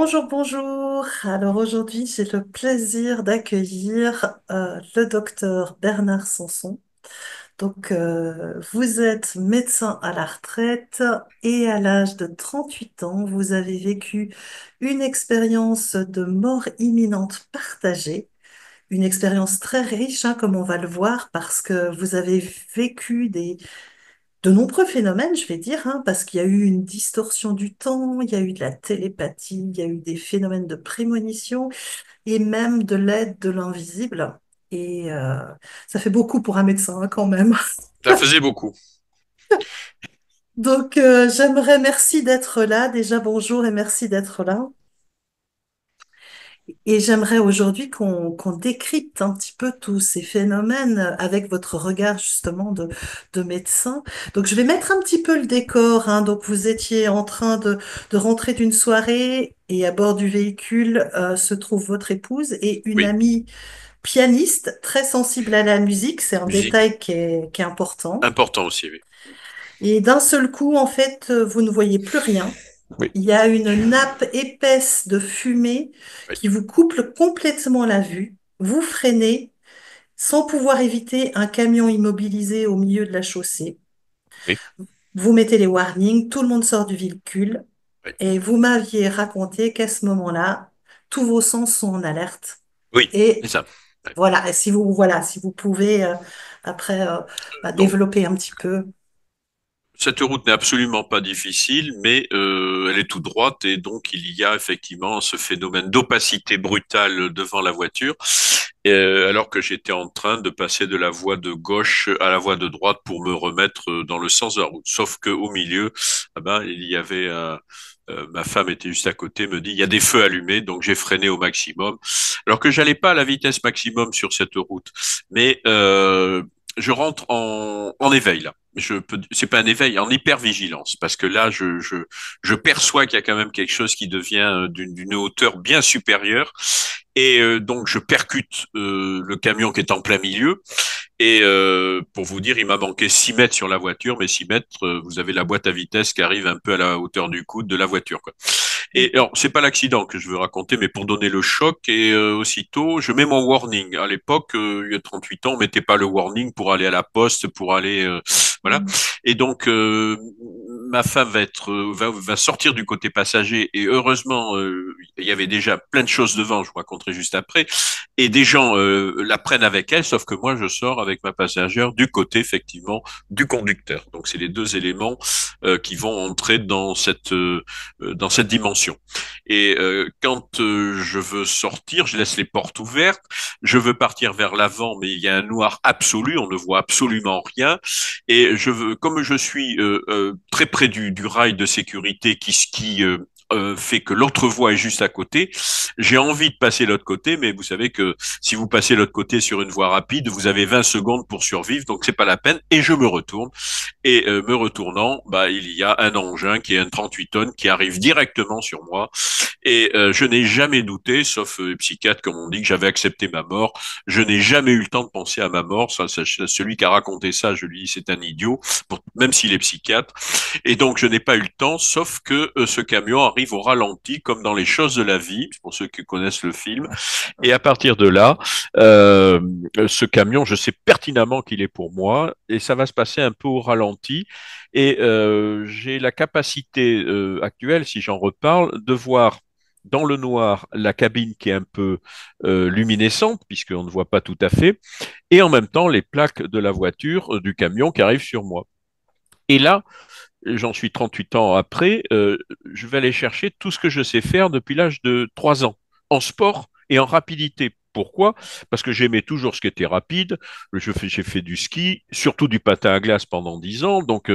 Bonjour, bonjour. Alors aujourd'hui, j'ai le plaisir d'accueillir le docteur Bernard Sanson. Vous êtes médecin à la retraite et à l'âge de 38 ans, vous avez vécu une expérience de mort imminente partagée, une expérience très riche, hein, comme on va le voir, parce que vous avez vécu de nombreux phénomènes, je vais dire, hein, parce qu'il y a eu une distorsion du temps, il y a eu de la télépathie, il y a eu des phénomènes de prémonition et même de l'aide de l'invisible. Et ça fait beaucoup pour un médecin, hein, quand même. Ça faisait beaucoup. J'aimerais, merci d'être là. Déjà, bonjour et merci d'être là. Et j'aimerais aujourd'hui qu'on décrypte un petit peu tous ces phénomènes avec votre regard justement de médecin. Donc je vais mettre un petit peu le décor, hein. Donc vous étiez en train de rentrer d'une soirée et à bord du véhicule se trouve votre épouse et une Oui, amie pianiste très sensible à la musique. C'est un musique. détail qui est important. Important aussi, oui. Et d'un seul coup, en fait, vous ne voyez plus rien. Oui, Il y a une nappe épaisse de fumée oui, qui vous coupe complètement la vue. Vous freinez sans pouvoir éviter un camion immobilisé au milieu de la chaussée. oui, Vous mettez les warnings, tout le monde sort du véhicule oui. et vous m'aviez raconté qu'à ce moment-là, tous vos sens sont en alerte. Oui, c'est Et ça. Ouais. si vous pouvez après Donc, développer un petit peu. cette route n'est absolument pas difficile, mais elle est toute droite et donc il y a effectivement ce phénomène d'opacité brutale devant la voiture, alors que j'étais en train de passer de la voie de gauche à la voie de droite pour me remettre dans le sens de la route. Sauf que au milieu, ah ben, il y avait ma femme était juste à côté, me dit il y a des feux allumés, donc j'ai freiné au maximum, alors que j'allais pas à la vitesse maximum sur cette route, mais je rentre en éveil là. C'est pas un éveil, en hypervigilance, parce que là, je perçois qu'il y a quand même quelque chose qui devient d'une hauteur bien supérieure, et donc je percute le camion qui est en plein milieu. Et pour vous dire, il m'a manqué 6 mètres sur la voiture, mais 6 mètres, vous avez la boîte à vitesse qui arrive un peu à la hauteur du coude de la voiture, quoi. Et alors, c'est pas l'accident que je veux raconter, mais pour donner le choc, et aussitôt, je mets mon warning. À l'époque, il y a 38 ans, on mettait pas le warning pour aller à la poste, pour aller, voilà. Mm. Et donc, ma femme va sortir du côté passager, et heureusement, il y avait déjà plein de choses devant, je vous raconterai juste après, et des gens la prennent avec elle, sauf que moi, je sors avec ma passagère du côté, effectivement, du conducteur. Donc, c'est les deux éléments qui vont entrer dans cette dimension. Et quand je veux sortir, je laisse les portes ouvertes, je veux partir vers l'avant, mais il y a un noir absolu, on ne voit absolument rien. Et comme je suis très près du rail de sécurité qui fait que l'autre voie est juste à côté. J'ai envie de passer l'autre côté, mais vous savez que si vous passez l'autre côté sur une voie rapide, vous avez 20 secondes pour survivre, donc c'est pas la peine. Et je me retourne. Et me retournant, bah, il y a un engin qui est un 38 tonnes qui arrive directement sur moi. Et je n'ai jamais douté, sauf psychiatre, comme on dit, que j'avais accepté ma mort. Je n'ai jamais eu le temps de penser à ma mort. Celui qui a raconté ça, je lui dis, c'est un idiot, même s'il est psychiatre. Et donc, je n'ai pas eu le temps, sauf que ce camion arrive au ralenti, comme dans Les Choses de la vie, pour ceux qui connaissent le film. Et à partir de là, euh, ce camion, je sais pertinemment qu'il est pour moi, et ça va se passer un peu au ralenti. Et j'ai la capacité actuelle, si j'en reparle, de voir dans le noir la cabine qui est un peu luminescente, puisqu'on ne voit pas tout à fait, et en même temps les plaques de la voiture, du camion qui arrivent sur moi. Et là, j'en suis 38 ans après, je vais aller chercher tout ce que je sais faire depuis l'âge de 3 ans, en sport et en rapidité. Pourquoi? Parce que j'aimais toujours ce qui était rapide. J'ai fait du ski, surtout du patin à glace pendant 10 ans. Donc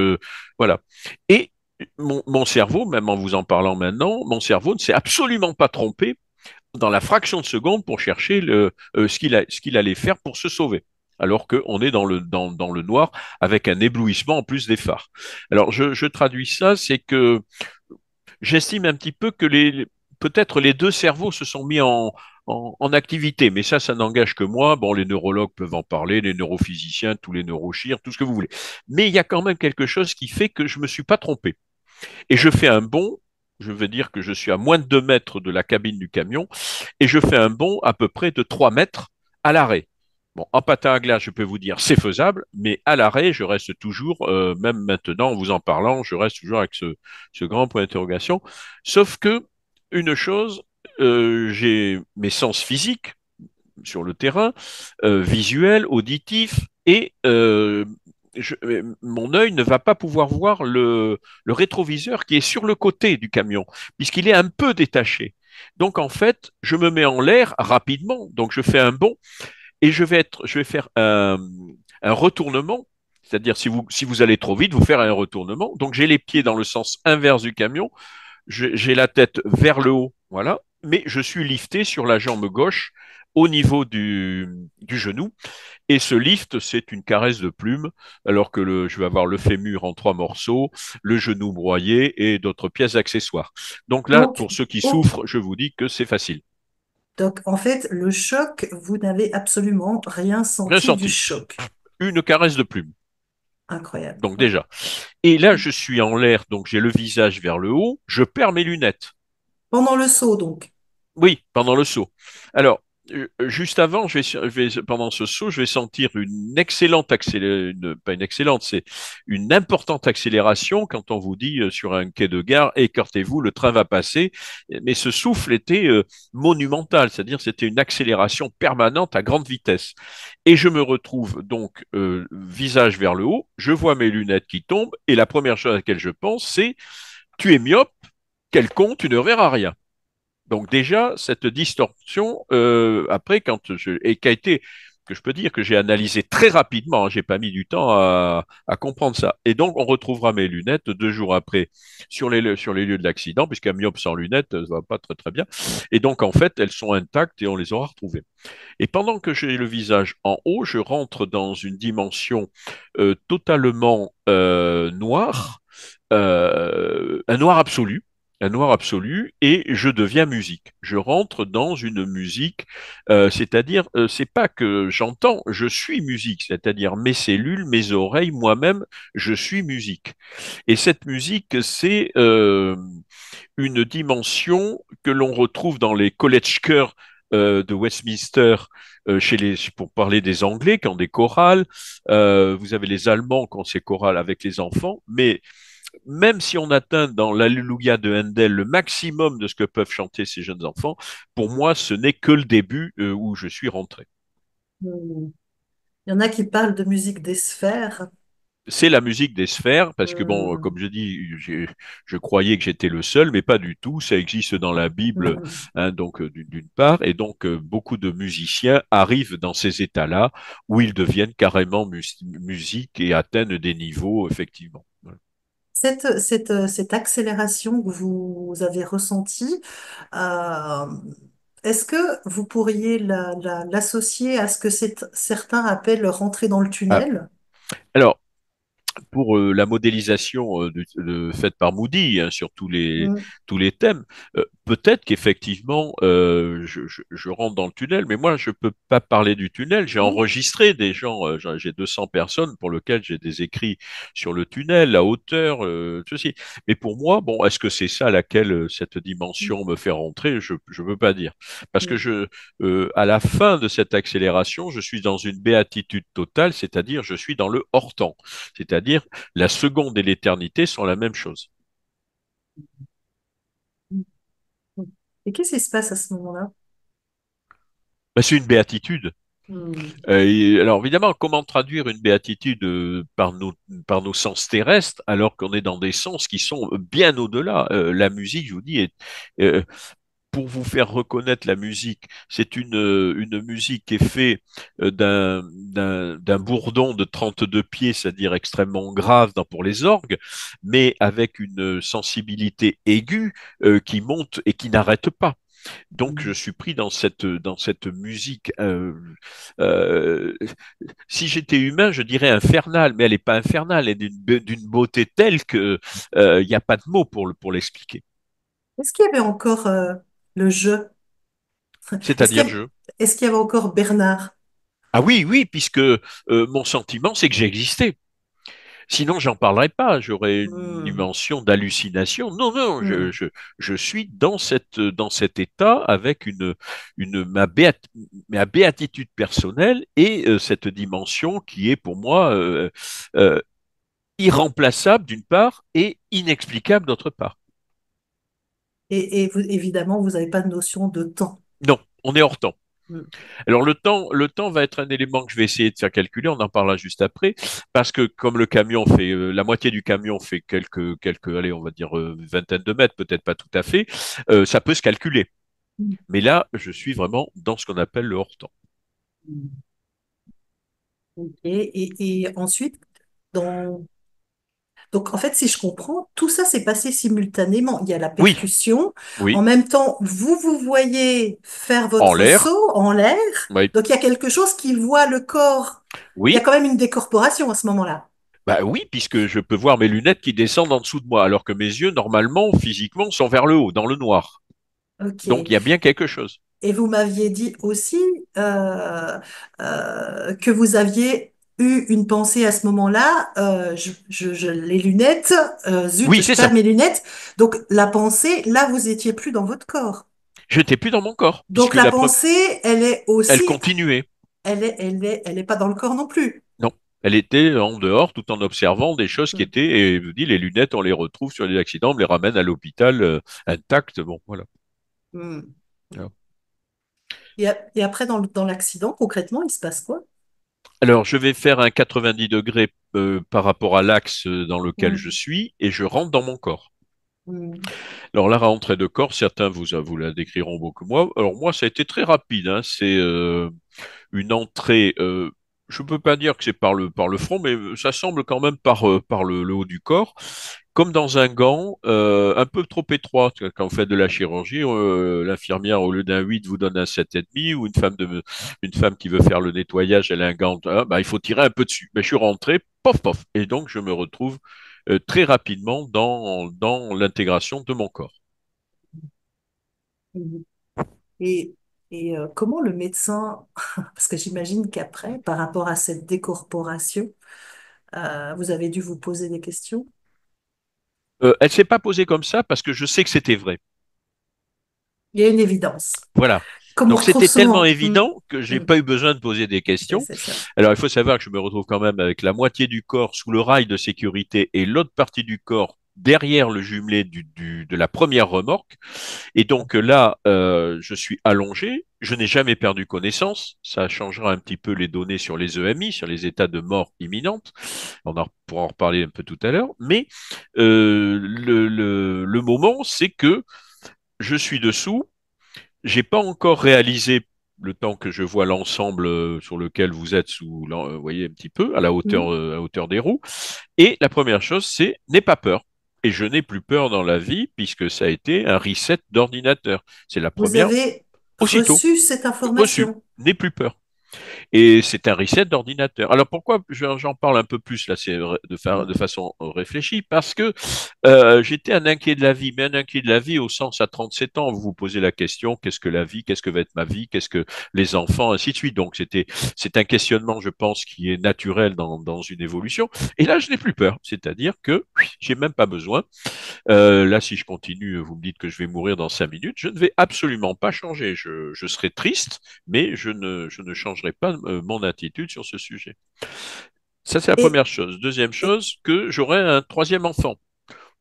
voilà. Et mon cerveau, même en vous en parlant maintenant, mon cerveau ne s'est absolument pas trompé dans la fraction de seconde pour chercher ce qu'il allait faire pour se sauver. Alors qu'on est dans le noir avec un éblouissement en plus des phares. Alors je traduis ça, c'est que j'estime un petit peu que peut-être les deux cerveaux se sont mis en activité, mais ça n'engage que moi. Bon, les neurologues peuvent en parler, les neurophysiciens, tous les neurochires, tout ce que vous voulez. Mais il y a quand même quelque chose qui fait que je me suis pas trompé. Et je fais un bond Je vais dire que je suis à moins de 2 mètres de la cabine du camion et je fais un bond à peu près de 3 mètres à l'arrêt. Bon, en patin à glace, je peux vous dire, c'est faisable, mais à l'arrêt, je reste toujours, même maintenant, en vous en parlant, je reste toujours avec ce grand point d'interrogation. Sauf que, une chose, j'ai mes sens physiques sur le terrain, visuel, auditif, et mon œil ne va pas pouvoir voir le rétroviseur qui est sur le côté du camion, puisqu'il est un peu détaché. Donc en fait, je me mets en l'air rapidement, donc je fais un bond et je vais faire un retournement. C'est-à-dire, si vous allez trop vite, vous faire un retournement. Donc, j'ai les pieds dans le sens inverse du camion, j'ai la tête vers le haut, voilà, mais je suis lifté sur la jambe gauche au niveau du genou. Et ce lift, c'est une caresse de plume, alors que je vais avoir le fémur en 3 morceaux, le genou broyé et d'autres pièces accessoires. Donc là, Donc, pour ceux qui oh, souffrent, je vous dis que c'est facile. donc en fait, le choc, vous n'avez absolument rien Rien senti du senti. choc. Une caresse de plume. Incroyable. Donc Ouais. déjà. Et là, je suis en l'air, donc j'ai le visage vers le haut, je perds mes lunettes. Pendant le saut, donc. Oui, pendant le saut. Alors, juste avant, pendant ce saut, je vais sentir une excellente accélération, pas une excellente, c'est une importante accélération quand on vous dit sur un quai de gare, écartez-vous, le train va passer. Mais ce souffle était monumental, c'est-à-dire c'était une accélération permanente à grande vitesse. Et je me retrouve donc visage vers le haut, je vois mes lunettes qui tombent, et la première chose à laquelle je pense, c'est, tu es myope, quel con, tu ne verras rien. Donc déjà, cette distorsion, après, et qui a été, que je peux dire que j'ai analysé très rapidement, hein, j'ai pas mis du temps à comprendre ça. Et donc, on retrouvera mes lunettes 2 jours après sur les lieux de l'accident, puisqu'un myope sans lunettes, ça va pas très très bien. Et donc, en fait, elles sont intactes et on les aura retrouvées. Et pendant que j'ai le visage en haut, je rentre dans une dimension totalement noire, un noir absolu, un noir absolu, et je deviens musique. Je rentre dans une musique, c'est-à-dire, c'est pas que j'entends, je suis musique, c'est-à-dire mes cellules, mes oreilles, moi-même, je suis musique. Et cette musique, c'est une dimension que l'on retrouve dans les college chœurs de Westminster pour parler des Anglais qui ont des chorales. Vous avez les Allemands qui ont ces chorales avec les enfants. Mais même si on atteint dans l'Alléluia de Handel le maximum de ce que peuvent chanter ces jeunes enfants, pour moi, ce n'est que le début où je suis rentré. Hmm. Il y en a qui parlent de musique des sphères. C'est la musique des sphères, parce que bon, Hmm. comme je dis, je croyais que j'étais le seul, mais pas du tout. Ça existe dans la Bible, hein, donc d'une part, et donc beaucoup de musiciens arrivent dans ces états-là où ils deviennent carrément musique et atteignent des niveaux, effectivement. Voilà. Cette accélération que vous avez ressentie, euh, est-ce que vous pourriez l'associer à ce que certains appellent rentrer dans le Ah, tunnel? alors, pour la modélisation faite par Moody hein, sur Hmm. tous les thèmes, peut-être qu'effectivement, je rentre dans le tunnel, mais moi, je peux pas parler du tunnel. J'ai Hmm. enregistré des gens, j'ai 200 personnes pour lesquelles j'ai des écrits sur le tunnel, la hauteur, ceci. Mais pour moi, bon, est-ce que c'est ça laquelle cette dimension me fait rentrer? Je veux pas dire. Parce que à la fin de cette accélération, je suis dans une béatitude totale, c'est-à-dire je suis dans le hors-temps. C'est-à-dire, la seconde et l'éternité sont la même chose. Et qu'est-ce qui se passe à ce moment-là? Ben, c'est une béatitude. Hmm. Alors évidemment, comment traduire une béatitude par nos sens terrestres alors qu'on est dans des sens qui sont bien au-delà. La musique, je vous dis, euh, pour vous faire reconnaître la musique, c'est une musique qui est faite d'un bourdon de 32 pieds, c'est-à-dire extrêmement grave pour les orgues, mais avec une sensibilité aiguë qui monte et qui n'arrête pas. Donc, je suis pris dans cette musique. Euh, Si j'étais humain, je dirais infernale, mais elle n'est pas infernale, elle est d'une beauté telle que il n'y a pas de mots pour l'expliquer. Est-ce qu'il y avait encore le jeu? Est-ce qu'il y C'est-à-dire, avait, est-ce qu'il y avait encore Bernard? ah oui, oui, puisque mon sentiment, c'est que j'ai existé. Sinon, j'en parlerai pas. J'aurais une Hmm, dimension d'hallucination. Non, non, hmm. je suis dans cet état avec ma ma béatitude personnelle et cette dimension qui est pour moi euh, irremplaçable d'une part et inexplicable d'autre part. Et évidemment, vous n'avez pas de notion de temps. Non, on est hors temps. Hmm. Alors le temps va être un élément que je vais essayer de faire calculer, on en parlera juste après, parce que comme le camion fait, la moitié du camion fait allez, on va dire vingtaine de mètres, peut-être pas tout à fait, ça peut se calculer. Mais là, je suis vraiment dans ce qu'on appelle le hors-temps. Ok. Et ensuite, dans... donc en fait, si je comprends, tout ça s'est passé simultanément. Il y a la Oui, percussion. En oui, même temps, vous voyez faire en votre l'air, saut en l'air. oui, Donc il y a quelque chose qui voit le corps. Il y a oui, quand même une décorporation à ce moment-là. bah oui, puisque je peux voir mes lunettes qui descendent en dessous de moi, alors que mes yeux, normalement, physiquement, sont vers le haut, dans le noir. Ok. Donc il y a bien quelque chose. Et vous m'aviez dit aussi que vous aviez eu une pensée à ce moment-là. Les lunettes, zut, Oui, je c'est ça. perds mes lunettes. Donc la pensée, là, vous étiez plus dans votre corps. Je n'étais plus dans mon corps, Donc puisque la pensée, elle est elle aussi, continuait. elle est pas dans le corps non plus. Non, elle était en dehors tout en observant des choses qui Hmm. étaient, et je vous dis, les lunettes, on les retrouve sur les accidents, on les ramène à l'hôpital intactes. Bon, voilà. Hmm. Alors, Et après, dans l'accident, concrètement, il se passe quoi? Alors, je vais faire un 90 degrés par rapport à l'axe dans lequel je Hmm. suis et je rentre dans mon corps. Hmm. Alors, la rentrée de corps, certains vous la décriront beaucoup moins. Alors, moi, ça a été très rapide, hein. C'est une entrée. Je ne peux pas dire que c'est par le front, mais ça semble quand même par le haut du corps, comme dans un gant un peu trop étroit. Quand vous faites de la chirurgie, l'infirmière, au lieu d'un 8 vous donne un 7,5, ou une femme qui veut faire le nettoyage, elle a un gant, bah, il faut tirer un peu dessus. Mais je suis rentré, pof, pof, et donc je me retrouve très rapidement dans l'intégration de mon corps. Hmm. Et, et comment le médecin, parce que j'imagine qu'après, par rapport à cette décorporation, vous avez dû vous poser des questions. Elle s'est pas posée comme ça parce que je sais que c'était vrai. Il y a une évidence, Voilà. comme on Donc retrouve c'était tellement souvent. évident que j'ai Hmm. pas eu besoin de poser des questions. C'est ça. Alors il faut savoir que je me retrouve quand même avec la moitié du corps sous le rail de sécurité et l'autre partie du corps derrière le jumelé de la première remorque. Et donc là, je suis allongé. Je n'ai jamais perdu connaissance. Ça changera un petit peu les données sur les EMI, sur les états de mort imminente. Pourra en reparler un peu tout à l'heure. Mais le moment, c'est que je suis dessous. J'ai pas encore réalisé le temps que je vois l'ensemble sur lequel vous êtes vous voyez un petit peu Hmm. à la hauteur des roues. Et la première chose, c'est n'aie pas peur. Et je n'ai plus peur dans la vie puisque ça a été un reset d'ordinateur. C'est la Vous première avez aussitôt reçu cette reçu. information. N'aie plus peur. Et c'est un reset d'ordinateur. Alors pourquoi j'en parle un peu plus là, c'est de Hmm. façon réfléchie, parce que j'étais un inquiet de la vie, mais un inquiet de la vie au sens à 37 ans, vous vous posez la question, qu'est-ce que la vie, qu'est-ce que va être ma vie, qu'est-ce que les enfants, ainsi de suite. Donc c'est un questionnement, je pense, qui est naturel dans une évolution. Et là, je n'ai plus peur, c'est-à-dire que j'ai même pas besoin. Là, si je continue, vous me dites que je vais mourir dans 5 minutes, je ne vais absolument pas changer. Je serai triste, mais je ne changerai pas mon attitude sur ce sujet. Ça, c'est la Et, première chose. Deuxième et chose, que j'aurai un troisième enfant.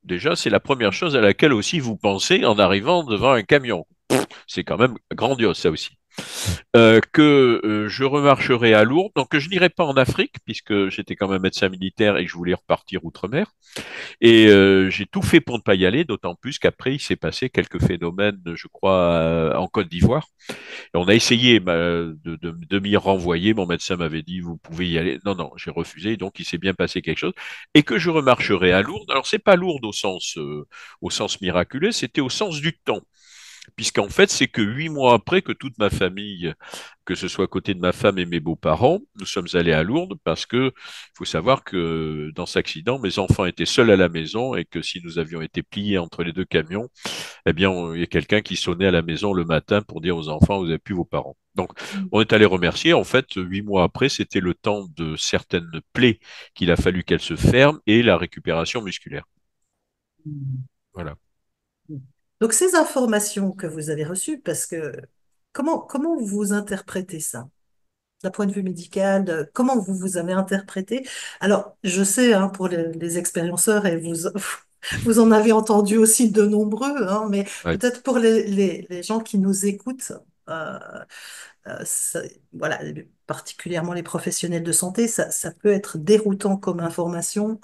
Déjà, c'est la première chose à laquelle aussi vous pensez en arrivant devant un camion. C'est quand même grandiose, ça aussi. Que je remarcherai à Lourdes, donc que je n'irai pas en Afrique, puisque j'étais quand même médecin militaire et que je voulais repartir outre-mer. Et j'ai tout fait pour ne pas y aller, d'autant plus qu'après, il s'est passé quelques phénomènes, je crois, en Côte d'Ivoire. Et on a essayé de m'y renvoyer. Mon médecin m'avait dit, vous pouvez y aller. Non, non, j'ai refusé. Donc, il s'est bien passé quelque chose. Et que je remarcherai à Lourdes. Alors, c'est pas Lourdes au sens miraculeux, c'était au sens du temps. puisqu'en fait, c'est que 8 mois après que toute ma famille, que ce soit à côté de ma femme et mes beaux-parents, nous sommes allés à Lourdes parce que il faut savoir que dans cet accident, mes enfants étaient seuls à la maison et que si nous avions été pliés entre les deux camions, eh bien, il y a quelqu'un qui sonnait à la maison le matin pour dire aux enfants, vous n'avez plus vos parents. Donc, on est allé remercier. En fait, 8 mois après, c'était le temps de certaines plaies qu'il a fallu qu'elles se ferment et la récupération musculaire. Mm. Voilà. Donc, ces informations que vous avez reçues, parce que comment vous interprétez ça? D'un point de vue médical, comment vous avez interprété? Alors, je sais, hein, pour les expérienceurs, et vous, vous en avez entendu aussi de nombreux, hein, mais Ouais. peut-être pour les gens qui nous écoutent, euh, ça- voilà, particulièrement les professionnels de santé, ça peut être déroutant comme information.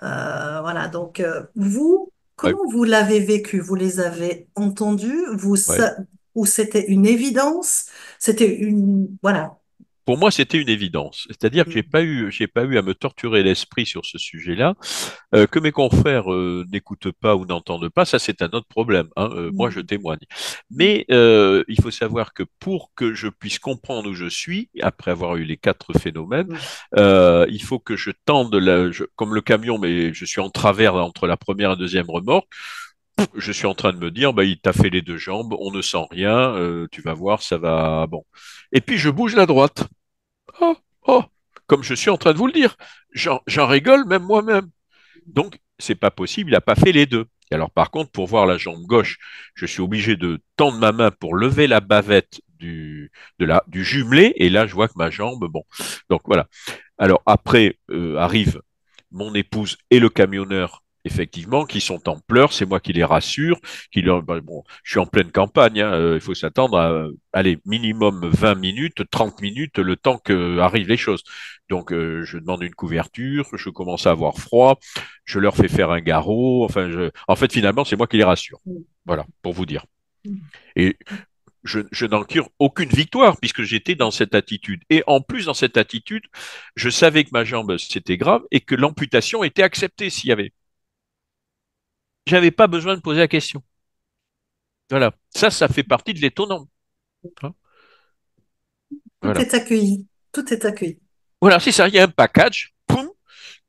Voilà, donc vous, Ouais. comment vous l'avez vécu? Vous les avez entendus? Ouais. Ou c'était une évidence? C'était une... Voilà. Pour moi, c'était une évidence. C'est-à-dire que Mm, j'ai pas eu à me torturer l'esprit sur ce sujet-là. Que mes confrères n'écoutent pas ou n'entendent pas, ça c'est un autre problème, hein. Moi, je mm, témoigne. Mais il faut savoir que pour que je puisse comprendre où je suis, après avoir eu les quatre phénomènes, mm, il faut que je tende, comme le camion, mais je suis en travers entre la première et la deuxième remorque. Je suis en train de me dire, bah, il t'a fait les deux jambes, on ne sent rien, tu vas voir, ça va. Bon. Et puis je bouge la droite. Oh, oh, comme je suis en train de vous le dire, j'en rigole même moi-même. Donc, c'est pas possible, il n'a pas fait les deux. Et alors, par contre, pour voir la jambe gauche, je suis obligé de tendre ma main pour lever la bavette du jumelé, et là, je vois que ma jambe, bon. Donc, voilà. Alors, après, arrive mon épouse et le camionneur, effectivement, qui sont en pleurs. C'est moi qui les rassure. Bon, je suis en pleine campagne, hein, il faut s'attendre à, allez, minimum 20 minutes, 30 minutes, le temps que arrivent les choses. Donc, je demande une couverture, je commence à avoir froid, je leur fais faire un garrot. Enfin, en fait, finalement, c'est moi qui les rassure. mm, Voilà, pour vous dire. mm. Et je n'en cure aucune victoire puisque j'étais dans cette attitude. Et en plus, dans cette attitude, je savais que ma jambe, c'était grave et que l'amputation était acceptée s'il y avait. J'avais pas besoin de poser la question. Voilà. Ça fait partie de l'étonnant, hein. Tout Voilà. est accueilli. Tout est accueilli. Voilà, c'est ça. Il y a un package. Poum.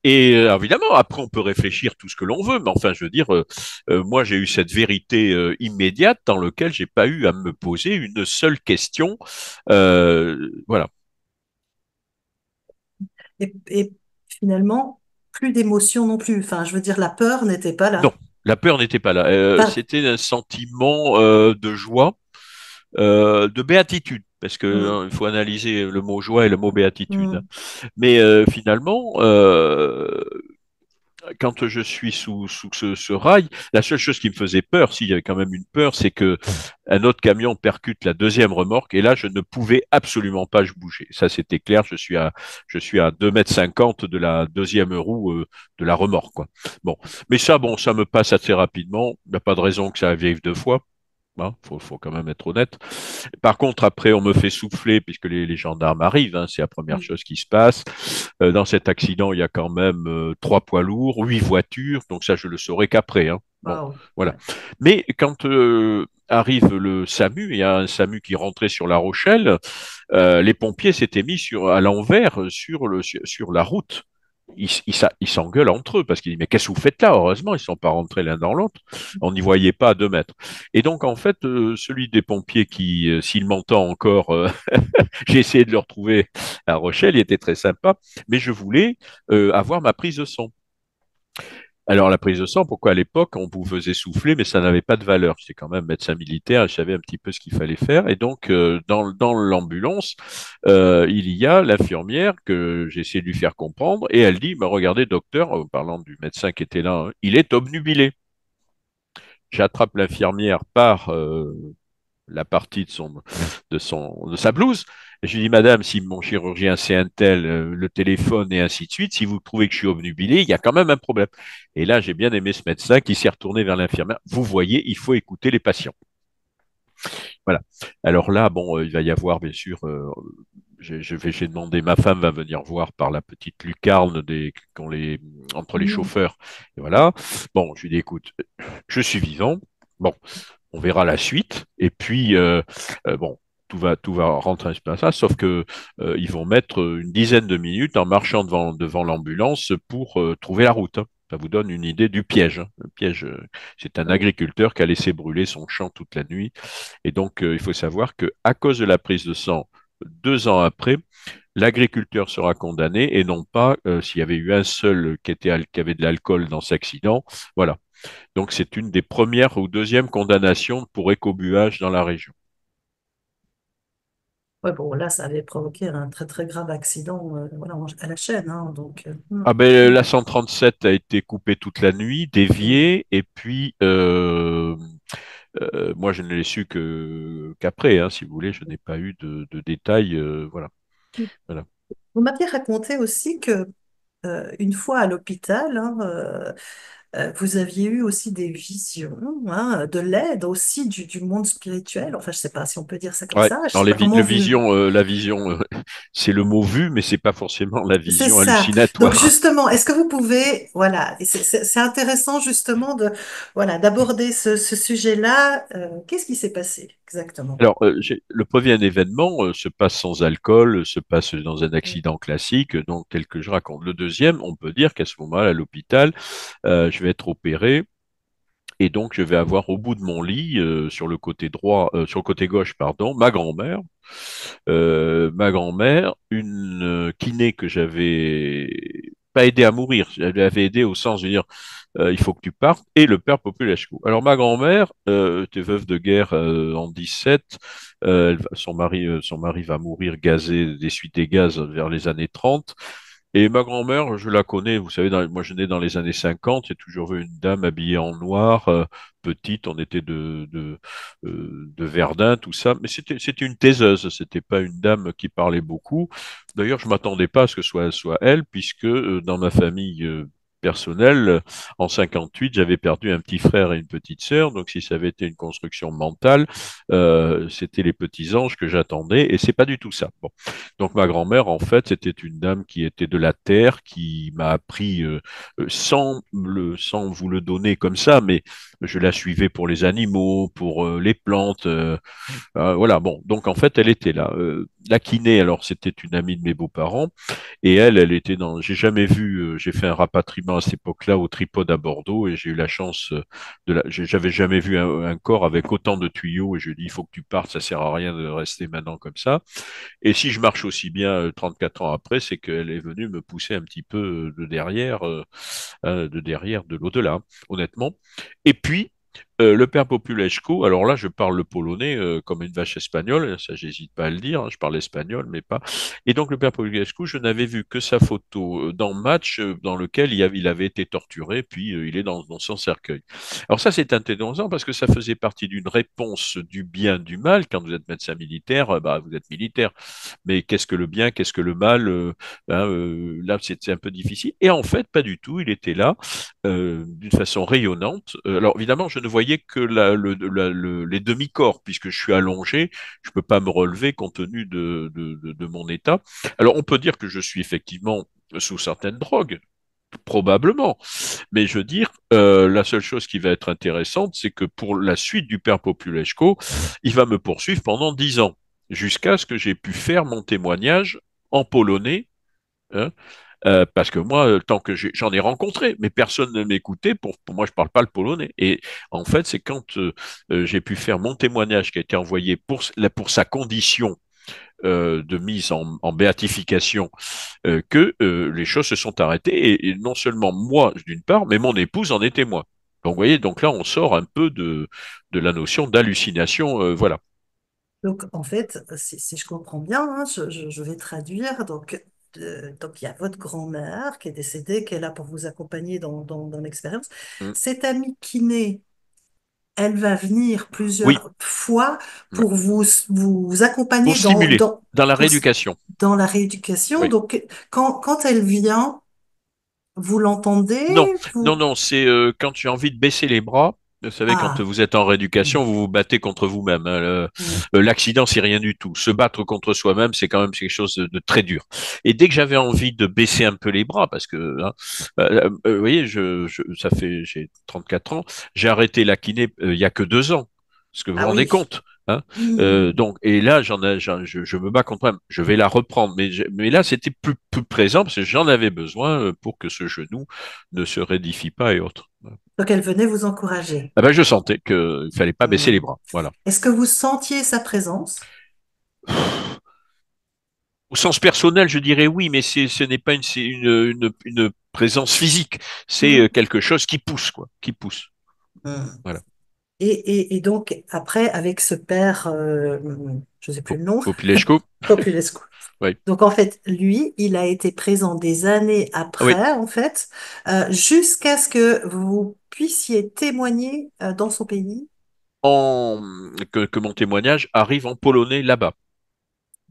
Et évidemment, après, on peut réfléchir tout ce que l'on veut, mais enfin, je veux dire, moi, j'ai eu cette vérité immédiate dans laquelle j'ai pas eu à me poser une seule question. Voilà. Et finalement, plus d'émotion non plus. Enfin, je veux dire, la peur n'était pas Non, là. la peur n'était pas là. Pas... C'était un sentiment de joie, de béatitude, parce que Mm, il faut analyser le mot joie et le mot béatitude. mm, Mais finalement, quand je suis sous ce rail, la seule chose qui me faisait peur, s'il y avait quand même une peur, c'est que un autre camion percute la deuxième remorque, et là, je ne pouvais absolument pas bouger. Ça, c'était clair. Je suis à 2,50 m de la deuxième roue de la remorque, quoi. Bon, mais ça, bon, ça me passe assez rapidement. Il n'y a pas de raison que ça arrive deux fois. Hein, faut quand même être honnête. Par contre, après, on me fait souffler puisque les gendarmes arrivent, hein, c'est la première mm. chose qui se passe. Dans cet accident, il y a quand même trois poids lourds, 8 voitures, donc ça, je le saurai qu'après, hein. Bon, Waouh. voilà. Ouais. Mais quand arrive le SAMU, il y a un SAMU qui rentrait sur La Rochelle, les pompiers s'étaient mis à l'envers sur la route. Ils s'engueulent entre eux parce qu'ils disent mais qu'est-ce que vous faites là? Heureusement, ils ne sont pas rentrés l'un dans l'autre. On n'y voyait pas à 2 mètres. Et donc en fait, celui des pompiers qui, s'il m'entend encore, j'ai essayé de le retrouver à Rochelle, il était très sympa, mais je voulais avoir ma prise de son. Alors, la prise de sang, pourquoi à l'époque, on vous faisait souffler, mais ça n'avait pas de valeur. J'étais quand même médecin militaire et je savais un petit peu ce qu'il fallait faire. Et donc, dans l'ambulance, il y a l'infirmière que j'ai essayé de lui faire comprendre et elle dit, bah, regardez, docteur, en parlant du médecin qui était là, hein, il est obnubilé. J'attrape l'infirmière par la partie de sa blouse. Et je lui dis, Madame, si mon chirurgien c'est un tel, le téléphone et ainsi de suite, si vous trouvez que je suis obnubilé, il y a quand même un problème. Et là, j'ai bien aimé ce médecin qui s'est retourné vers l'infirmière. Vous voyez, il faut écouter les patients. Voilà. Alors là, bon, il va y avoir, bien sûr, j'ai demandé, ma femme va venir voir par la petite lucarne entre les Mm, chauffeurs. Et voilà. Bon, je lui dis, écoute, je suis vivant. Bon, on verra la suite. Et puis, bon, tout va rentrer dans ça, sauf que ils vont mettre une dizaine de minutes en marchant devant l'ambulance pour trouver la route, hein. Ça vous donne une idée du piège, hein. Le piège, c'est un agriculteur qui a laissé brûler son champ toute la nuit. Et donc, il faut savoir que à cause de la prise de sang, 2 ans après, l'agriculteur sera condamné et non pas s'il y avait eu un seul qui avait de l'alcool dans cet accident. Voilà. Donc, c'est une des premières ou deuxièmes condamnations pour écobuage dans la région. Ouais, bon, là, ça avait provoqué un très très grave accident voilà, à la chaîne, hein, donc, Ah ben, la 137 a été coupée toute la nuit, mm, déviée, et puis moi je ne l'ai su qu'après, hein, si vous voulez, je n'ai pas eu de détails, voilà, mm. voilà. Vous m'aviez raconté aussi que une fois à l'hôpital, hein, vous aviez eu aussi des visions, hein, de l'aide aussi du monde spirituel. Enfin, je sais pas si on peut dire ça comme Ouais, ça. Je dans sais pas comment vous. la vision, c'est le mot vu, mais c'est pas forcément la C'est vision ça. Donc hallucinatoire. justement, est-ce que vous pouvez, voilà, et c'est intéressant justement de, voilà, d'aborder ce sujet-là. Qu'est-ce qui s'est passé exactement? Alors, le premier événement se passe sans alcool, se passe dans un accident classique, donc tel que je raconte. Le deuxième, on peut dire qu'à ce moment-là, à l'hôpital, je vais être opéré. Et donc, je vais avoir au bout de mon lit, sur le côté droit, sur le côté gauche, pardon, ma grand-mère, une kiné que j'avais pas aidé à mourir, je l'avais aidé au sens de dire, il faut que tu partes, et le père Populescu. Alors, ma grand-mère était veuve de guerre en 17, son mari va mourir gazé des suites des gaz vers les années 30. Et ma grand-mère, je la connais, vous savez, moi je nais dans les années 50, j'ai toujours vu une dame habillée en noir, petite, on était de Verdun, tout ça, mais c'était une taiseuse, c'était pas une dame qui parlait beaucoup. D'ailleurs, je m'attendais pas à ce que soit elle, puisque dans ma famille personnelle, en 58, j'avais perdu un petit frère et une petite sœur, donc si ça avait été une construction mentale, c'était les petits anges que j'attendais, et c'est pas du tout ça. Bon. Donc ma grand-mère, en fait, c'était une dame qui était de la terre, qui m'a appris sans vous le donner comme ça, mais je la suivais pour les animaux, pour les plantes, voilà. Bon, donc en fait, elle était là. La kiné, alors c'était une amie de mes beaux-parents, et elle était dans. J'ai jamais vu. J'ai fait un rapatriement à cette époque-là au Tripode à Bordeaux, et j'ai eu la chance J'avais jamais vu un corps avec autant de tuyaux, et je lui ai dit, il faut que tu partes, ça sert à rien de rester maintenant comme ça. Et si je marche aussi bien 34 ans après, c'est qu'elle est venue me pousser un petit peu de l'au-delà, honnêtement. Et puis, le père Populescu, alors là, je parle le polonais comme une vache espagnole, ça, j'hésite pas à le dire, hein, je parle espagnol, mais pas. Et donc, le père Populescu, je n'avais vu que sa photo dans Match, dans lequel il avait été torturé, puis il est dans son cercueil. Alors ça, c'est intéressant parce que ça faisait partie d'une réponse du bien, du mal. Quand vous êtes médecin militaire, bah, vous êtes militaire. Mais qu'est-ce que le bien, qu'est-ce que le mal là, c'est un peu difficile. Et en fait, pas du tout. Il était là d'une façon rayonnante. Alors évidemment, je ne voyais que les demi-corps, puisque je suis allongé. Je peux pas me relever compte tenu de mon état. Alors on peut dire que je suis effectivement sous certaines drogues. Probablement. Mais je veux dire, la seule chose qui va être intéressante, c'est que pour la suite du père Populescu, il va me poursuivre pendant 10 ans, jusqu'à ce que j'ai pu faire mon témoignage en polonais, hein, parce que moi, tant que j'en ai rencontré, mais personne ne m'écoutait, pour moi, je parle pas le polonais. Et en fait, c'est quand j'ai pu faire mon témoignage qui a été envoyé pour sa condition de mise en béatification que les choses se sont arrêtées et non seulement moi d'une part, mais mon épouse en est témoin. Donc vous voyez, donc là on sort un peu de la notion d'hallucination, voilà. Donc, en fait, si je comprends bien, hein, je vais traduire. Donc, il y a votre grand-mère qui est décédée, qui est là pour vous accompagner dans l'expérience. Mm. Cette amie kiné, elle va venir Oui, plusieurs fois ouais. pour vous Pour accompagner stimuler dans la pour, rééducation. dans la rééducation. Oui. Donc, quand elle vient, vous l'entendez, Non, non, vous... non, c'est quand tu as envie de baisser les bras. Vous savez, quand Ah, vous êtes en rééducation, mm, vous vous battez contre vous-même, hein. mm. L'accident, c'est rien du tout. Se battre contre soi-même, c'est quand même quelque chose de très dur. Et dès que j'avais envie de baisser un peu les bras, parce que, hein, vous voyez, j'ai 34 ans, j'ai arrêté la kiné il y a que 2 ans. Est-ce que vous vous Ah rendez oui. compte? Hein. Hmm. Donc, et là, je me bats contre moi. Je vais la reprendre, mais là, c'était plus présent parce que j'en avais besoin pour que ce genou ne se raidifie pas et autres. Donc elle venait vous encourager. Ah ben, je sentais qu'il fallait pas baisser les Hmm. bras. Voilà. Est-ce que vous sentiez sa présence? Au sens personnel, je dirais oui, mais ce n'est pas une présence physique. C'est Hmm. quelque chose qui pousse, quoi, qui pousse. Hmm. Voilà. Et donc, après, avec ce père, je ne sais plus le nom, Populescu. Populescu. Oui. Donc, en fait, lui, il a été présent des années Ah oui. après, en fait, jusqu'à ce que vous puissiez témoigner dans son pays. Que mon témoignage arrive en polonais là-bas.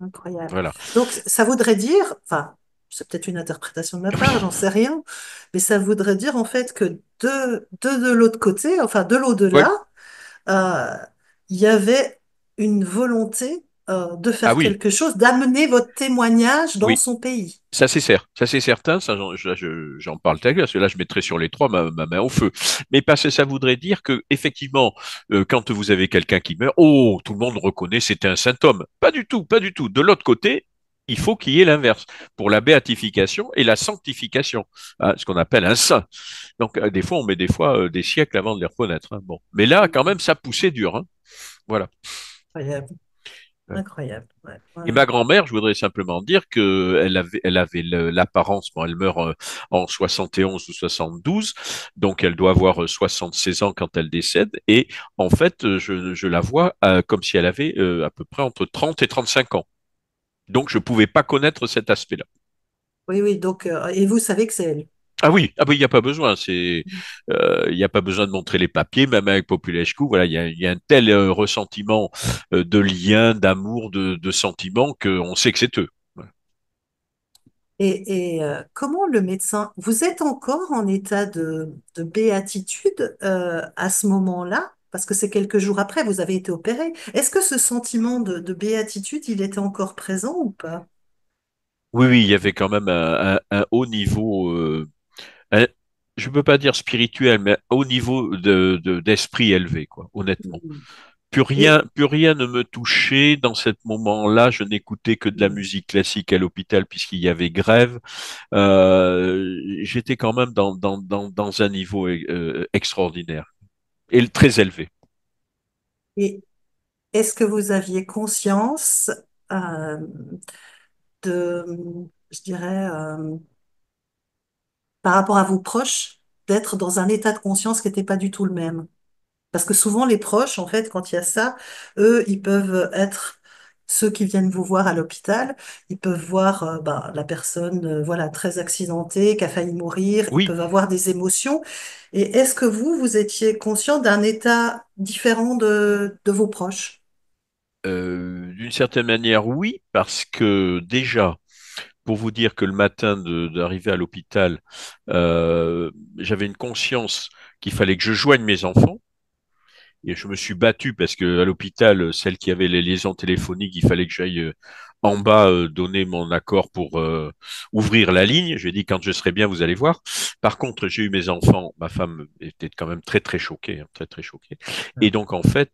Incroyable. Voilà. Donc, ça voudrait dire, enfin, c'est peut-être une interprétation de ma part, j'en sais rien, mais ça voudrait dire, en fait, que de l'autre côté, enfin, de Oui. l'au-delà, euh, il y avait une volonté de Ah faire oui, quelque chose, d'amener votre témoignage dans oui. son pays. Ça c'est certain, ça j'en parle tout à l'heure, parce que là je mettrai sur les trois ma main au feu. Mais parce que ça voudrait dire que effectivement, quand vous avez quelqu'un qui meurt, oh, tout le monde reconnaît c'est un saint homme. Pas du tout, pas du tout. De l'autre côté, il faut qu'il y ait l'inverse pour la béatification et la sanctification, hein, ce qu'on appelle un saint. Donc des fois on met des siècles avant de les reconnaître. Hein. Bon, mais là quand même ça poussait dur. Hein. Voilà. Incroyable, incroyable. Ouais, ouais, Et ma ouais. grand-mère, je voudrais simplement dire que elle avait l'apparence, bon, elle meurt en 71 ou 72, donc elle doit avoir 76 ans quand elle décède, et en fait, je la vois comme si elle avait à peu près entre 30 et 35 ans. Donc je pouvais pas connaître cet aspect-là. Oui, oui, donc, et vous savez que c'est elle. Ah oui, il n'y a pas besoin. Il y a pas besoin de montrer les papiers, même avec Populescu. Voilà, il y a un tel ressentiment de lien, d'amour, de sentiment qu'on sait que c'est eux. Voilà. Comment le médecin, vous êtes encore en état de béatitude à ce moment-là? Parce que c'est quelques jours après, vous avez été opéré. Est-ce que ce sentiment de béatitude, il était encore présent ou pas? Oui, oui, il y avait quand même un haut niveau, un- je ne peux pas dire spirituel, mais un haut niveau d'esprit élevé, quoi, honnêtement. Mhm. Et, Plus rien ne me touchait dans ce moment-là. Je n'écoutais que de la mhm. musique classique à l'hôpital puisqu'il y avait grève. J'étais quand même dans un niveau extraordinaire et très élevé. Et est-ce que vous aviez conscience euh, de, je dirais, par rapport à vos proches, d'être dans un état de conscience qui n'était pas du tout le même? Parce que souvent, les proches, en fait, quand il y a ça, eux, ils peuvent être ceux qui viennent vous voir à l'hôpital. Ils peuvent voir bah, la personne voilà, très accidentée, qui a failli mourir. Ils Oui, peuvent avoir des émotions. Et est-ce que vous, vous étiez conscient d'un état différent de vos proches? d'une certaine manière, oui, parce que déjà, pour vous dire que le matin d'arriver à l'hôpital, j'avais une conscience qu'il fallait que je joigne mes enfants. Et je me suis battu parce que à l'hôpital, celle qui avait les liaisons téléphoniques, il fallait que j'aille en bas donner mon accord pour ouvrir la ligne. Je lui ai dit quand je serai bien, vous allez voir. Par contre, j'ai eu mes enfants. Ma femme était quand même très choquée, hein, très choquée. Et donc en fait,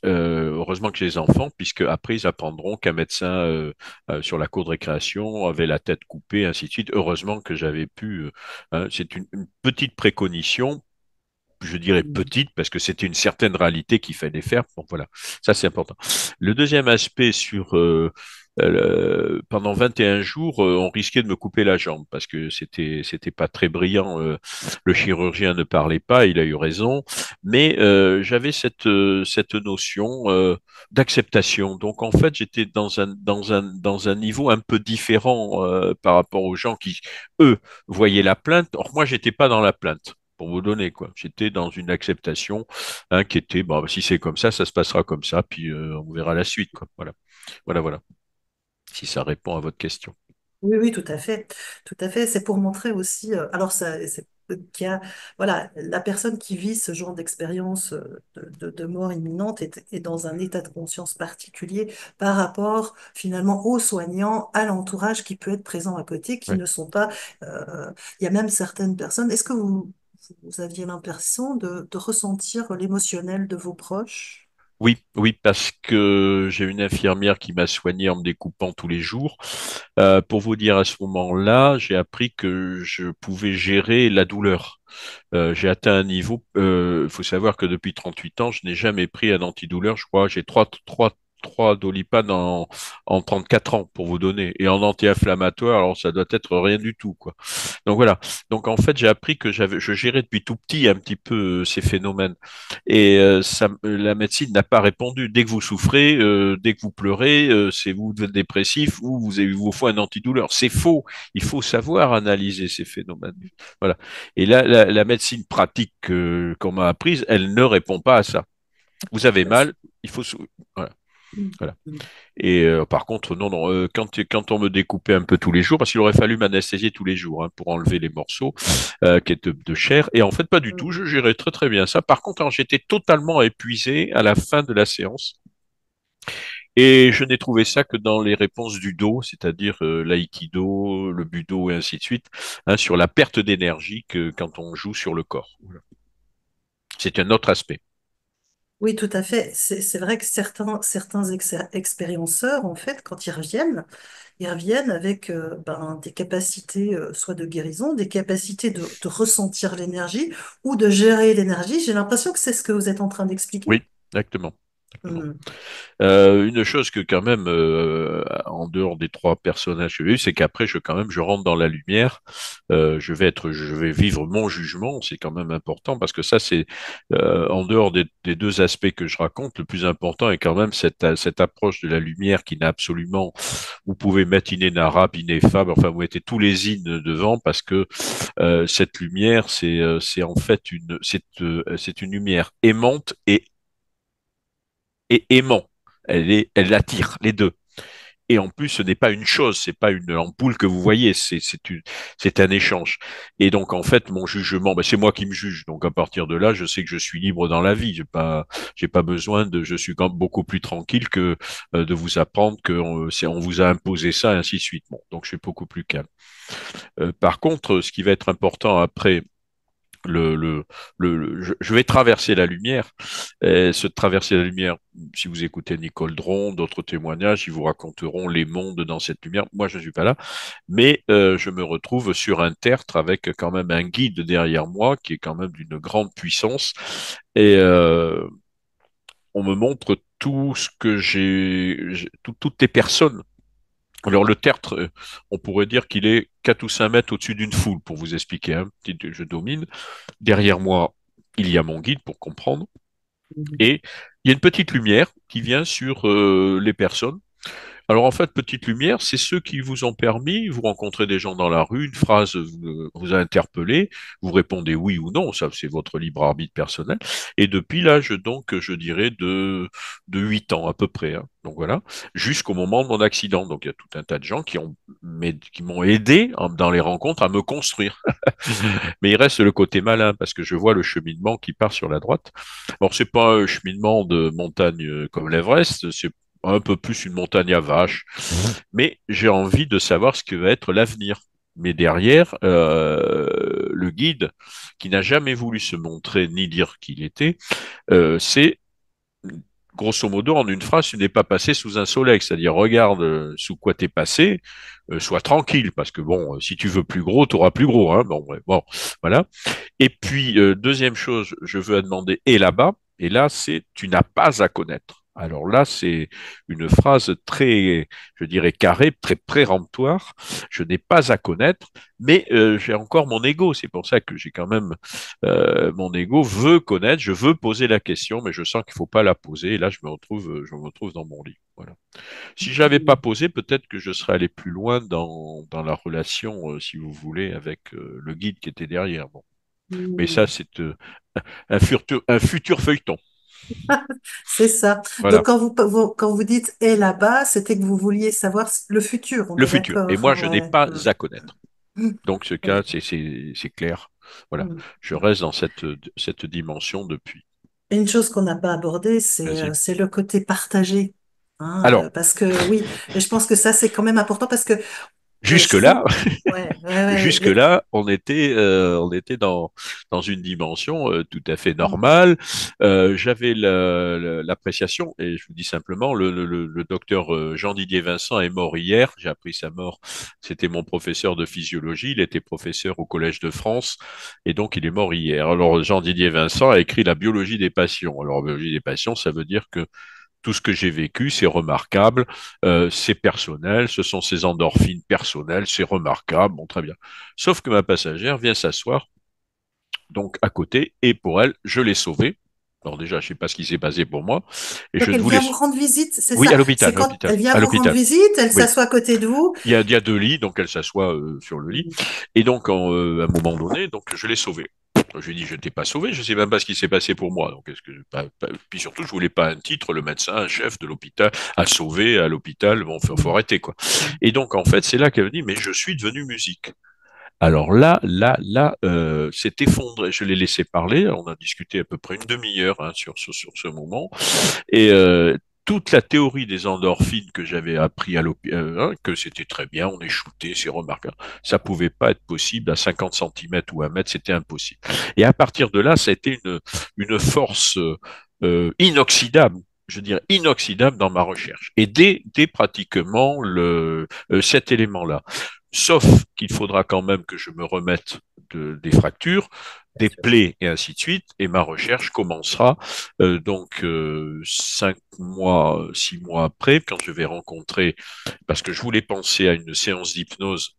heureusement que j'ai les enfants, puisque après ils apprendront qu'un médecin sur la cour de récréation avait la tête coupée, ainsi de suite. Heureusement que j'avais pu. Hein, c'est une petite préconition, je dirais petite, parce que c'était une certaine réalité qu'il fallait faire. Bon, voilà, ça c'est important. Le deuxième aspect sur pendant 21 jours, on risquait de me couper la jambe parce que c'était pas très brillant. Le chirurgien ne parlait pas, il a eu raison, mais j'avais cette notion d'acceptation. Donc en fait, j'étais dans un niveau un peu différent par rapport aux gens qui eux voyaient la plainte. Or moi, j'étais pas dans la plainte pour vous donner, quoi. J'étais dans une acceptation, hein, qui était, bon, si c'est comme ça se passera comme ça, puis on verra la suite, quoi. Voilà, voilà. Si ça répond à votre question. Oui, oui, tout à fait. Tout à fait. C'est pour montrer aussi, alors ça, c'est qu'il y a, voilà, la personne qui vit ce genre d'expérience de mort imminente est dans un état de conscience particulier par rapport finalement aux soignants, à l'entourage qui peut être présent à côté, qui Ouais. ne sont pas. Il y a même certaines personnes. Est-ce que vous aviez l'impression de ressentir l'émotionnel de vos proches. Oui, oui, parce que j'ai une infirmière qui m'a soigné en me découpant tous les jours. Pour vous dire, à ce moment-là, j'ai appris que je pouvais gérer la douleur. J'ai atteint un niveau. Il faut savoir que depuis 38 ans, je n'ai jamais pris un antidouleur. Je crois j'ai trois Dolipan en 34 ans pour vous donner. Et en anti-inflammatoire, alors ça doit être rien du tout, quoi. Donc voilà. Donc en fait, j'ai appris que je gérais depuis tout petit un petit peu ces phénomènes. Et la médecine n'a pas répondu. Dès que vous souffrez, dès que vous pleurez, c'est vous êtes dépressif ou il vous faut un antidouleur. C'est faux. Il faut savoir analyser ces phénomènes. Voilà. Et là, la médecine pratique qu'on m'a apprise, elle ne répond pas à ça. Vous avez Bah, c'est- mal, il faut. Voilà. Mm, Voilà. mm. Et par contre, non, non, quand on me découpait un peu tous les jours, parce qu'il aurait fallu m'anesthésier tous les jours hein, pour enlever les morceaux qui étaient de chair, et en fait, pas du tout, je gérais très très bien ça. Par contre, alors, j'étais totalement épuisé à la fin de la séance, et je n'ai trouvé ça que dans les réponses du dos, c'est-à-dire l'aïkido, le budo et ainsi de suite, hein, sur la perte d'énergie que quand on joue sur le corps. Voilà. C'est un autre aspect. Oui, tout à fait. C'est vrai que certains expérienceurs, en fait, quand ils reviennent avec des capacités soit de guérison, des capacités de ressentir l'énergie ou de gérer l'énergie. J'ai l'impression que c'est ce que vous êtes en train d'expliquer. Oui, exactement. Exactement. Hmm. Une chose que quand même, en dehors des trois personnages que j'ai vus, c'est qu'après, je rentre dans la lumière. Je vais vivre mon jugement. C'est quand même important parce que ça, c'est en dehors des deux aspects que je raconte, le plus important est quand même cette approche de la lumière qui n'a absolument. Vous pouvez mettre inenarrable, ineffable. Enfin, vous mettez tous les in devant parce que cette lumière, c'est en fait c'est une lumière aimante et aimant. Elle attire les deux. Et en plus, ce n'est pas une chose, c'est pas une ampoule que vous voyez, c'est un échange. Et donc, en fait, mon jugement, ben, c'est moi qui me juge. Donc, à partir de là, je sais que je suis libre dans la vie. J'ai pas besoin de, je suis quand même beaucoup plus tranquille que de vous apprendre que on vous a imposé ça, et ainsi de suite. Bon, donc, je suis beaucoup plus calme. Par contre, ce qui va être important après, le, le, je vais traverser la lumière. Et ce traverser la lumière, si vous écoutez Nicole Dron, d'autres témoignages, ils vous raconteront les mondes dans cette lumière. Moi, je ne suis pas là, mais je me retrouve sur un tertre avec quand même un guide derrière moi qui est quand même d'une grande puissance. Et on me montre tout ce que toutes les personnes. Alors le tertre, on pourrait dire qu'il est 4 ou 5 mètres au-dessus d'une foule, pour vous expliquer, hein. Je domine. Derrière moi, il y a mon guide pour comprendre. Et il y a une petite lumière qui vient sur les personnes. Alors en fait, petite lumière, c'est ceux qui vous ont permis, vous rencontrez des gens dans la rue, une phrase vous a interpellé, vous répondez oui ou non, ça c'est votre libre arbitre personnel. Et depuis l'âge donc, je dirais de 8 ans à peu près, hein. Donc voilà, jusqu'au moment de mon accident. Donc il y a tout un tas de gens qui m'ont aidé dans les rencontres à me construire. Mais il reste le côté malin parce que je vois le cheminement qui part sur la droite. Alors c'est pas un cheminement de montagne comme l'Everest, c'est un peu plus une montagne à vaches, mais j'ai envie de savoir ce que va être l'avenir. Mais derrière, le guide, qui n'a jamais voulu se montrer ni dire qui il était, c'est grosso modo en une phrase, tu n'es pas passé sous un soleil, c'est-à-dire regarde sous quoi t'es passé, sois tranquille, parce que bon, si tu veux plus gros, tu auras plus gros, hein. Bon, ouais, bon, voilà. Et puis, deuxième chose, je veux demander, et là-bas, et là, c'est tu n'as pas à connaître. Alors là, c'est une phrase très, je dirais, carrée, très péremptoire. Je n'ai pas à connaître, mais j'ai encore mon ego. C'est pour ça que j'ai quand même mon ego veut connaître, je veux poser la question, mais je sens qu'il faut pas la poser. Et là, je me retrouve dans mon lit. Voilà. Si je l'avais pas posé, peut-être que je serais allé plus loin dans la relation, si vous voulez, avec le guide qui était derrière. Bon. Mais ça, Hmm. c'est un futur feuilleton. C'est ça. Donc, Voilà, quand vous dites est là-bas, c'était que vous vouliez savoir le futur, on le est futur. Et d'accord. moi, je n'ai Ouais. pas à connaître. Hmm. Donc, ce cas, Oui. c'est clair. Voilà, Hmm. je reste dans cette dimension depuis. Une chose qu'on n'a pas abordée, Vas-y. c'est le côté partagé. Hein, Alors, parce que oui, et je pense que ça, c'est quand même important parce que C'est Jusque-là, fou. Ouais, ouais, ouais. jusque-là, on était dans une dimension tout à fait Mm. normale. J'avais l'appréciation, et je vous dis simplement, le docteur Jean-Didier Vincent est mort hier. J'ai appris sa mort. C'était mon professeur de physiologie. Il était professeur au Collège de France, et donc il est mort hier. Alors Jean-Didier Vincent a écrit La biologie des passions. Alors, la biologie des passions, ça veut dire que tout ce que j'ai vécu, c'est remarquable, c'est personnel, ce sont ces endorphines personnelles, c'est remarquable, bon, très bien. Sauf que ma passagère vient s'asseoir donc à côté, et pour elle, je l'ai sauvée. Alors déjà, je sais pas ce qui s'est passé pour moi, et Donc je ne elle voulais... vient vous rendre visite, c'est Oui, ça. C'est à quand l'hôpital, elle vient à vous rendre l'hôpital. visite, elle Oui, s'assoit à côté de vous. il y a deux lits, donc elle s'assoit sur le lit, Mm. et donc à un moment donné, donc je l'ai sauvée. Je lui ai dit, je t'ai pas sauvé, je sais même pas ce qui s'est passé pour moi. Donc, est-ce que puis surtout, je voulais pas un titre, le médecin, un chef de l'hôpital, à sauver à l'hôpital. Bon, faut Mm. arrêter, quoi. Mm. Et donc, en fait, c'est là qu'elle me dit, mais je suis devenu musique. Alors là, c'est effondré. Je l'ai laissé parler. On a discuté à peu près une demi-heure hein, sur ce moment. Et toute la théorie des endorphines que j'avais appris à l'hôpital, que c'était très bien, on est shooté, c'est remarquable. Ça pouvait pas être possible à 50 centimètres ou 1 mètre, c'était impossible. Et à partir de là, ça a été une force inoxydable. Je dirais inoxydable dans ma recherche. Et dès pratiquement cet élément-là. Sauf qu'il faudra quand même que je me remette des fractures, Bien des sûr. plaies et ainsi de suite. Et ma recherche commencera 5 mois, 6 mois après, quand je vais rencontrer, parce que je voulais penser à une séance d'hypnose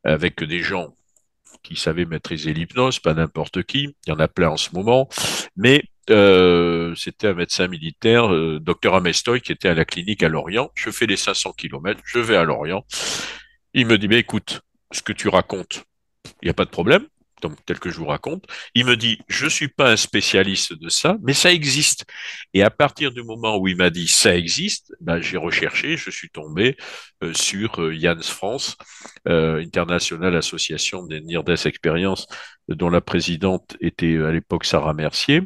avec des gens qui savaient maîtriser l'hypnose, pas n'importe qui. Il y en a plein en ce moment, mais c'était un médecin militaire, docteur Amestoy, qui était à la clinique à Lorient. Je fais les 500 kilomètres, je vais à Lorient. Il me dit, mais écoute, ce que tu racontes, il n'y a pas de problème, donc tel que je vous raconte. Il me dit, je suis pas un spécialiste de ça, mais ça existe. Et à partir du moment où il m'a dit ça existe, ben, j'ai recherché, je suis tombé sur Jans France, International Association des Near Death Experience, dont la présidente était à l'époque Sarah Mercier.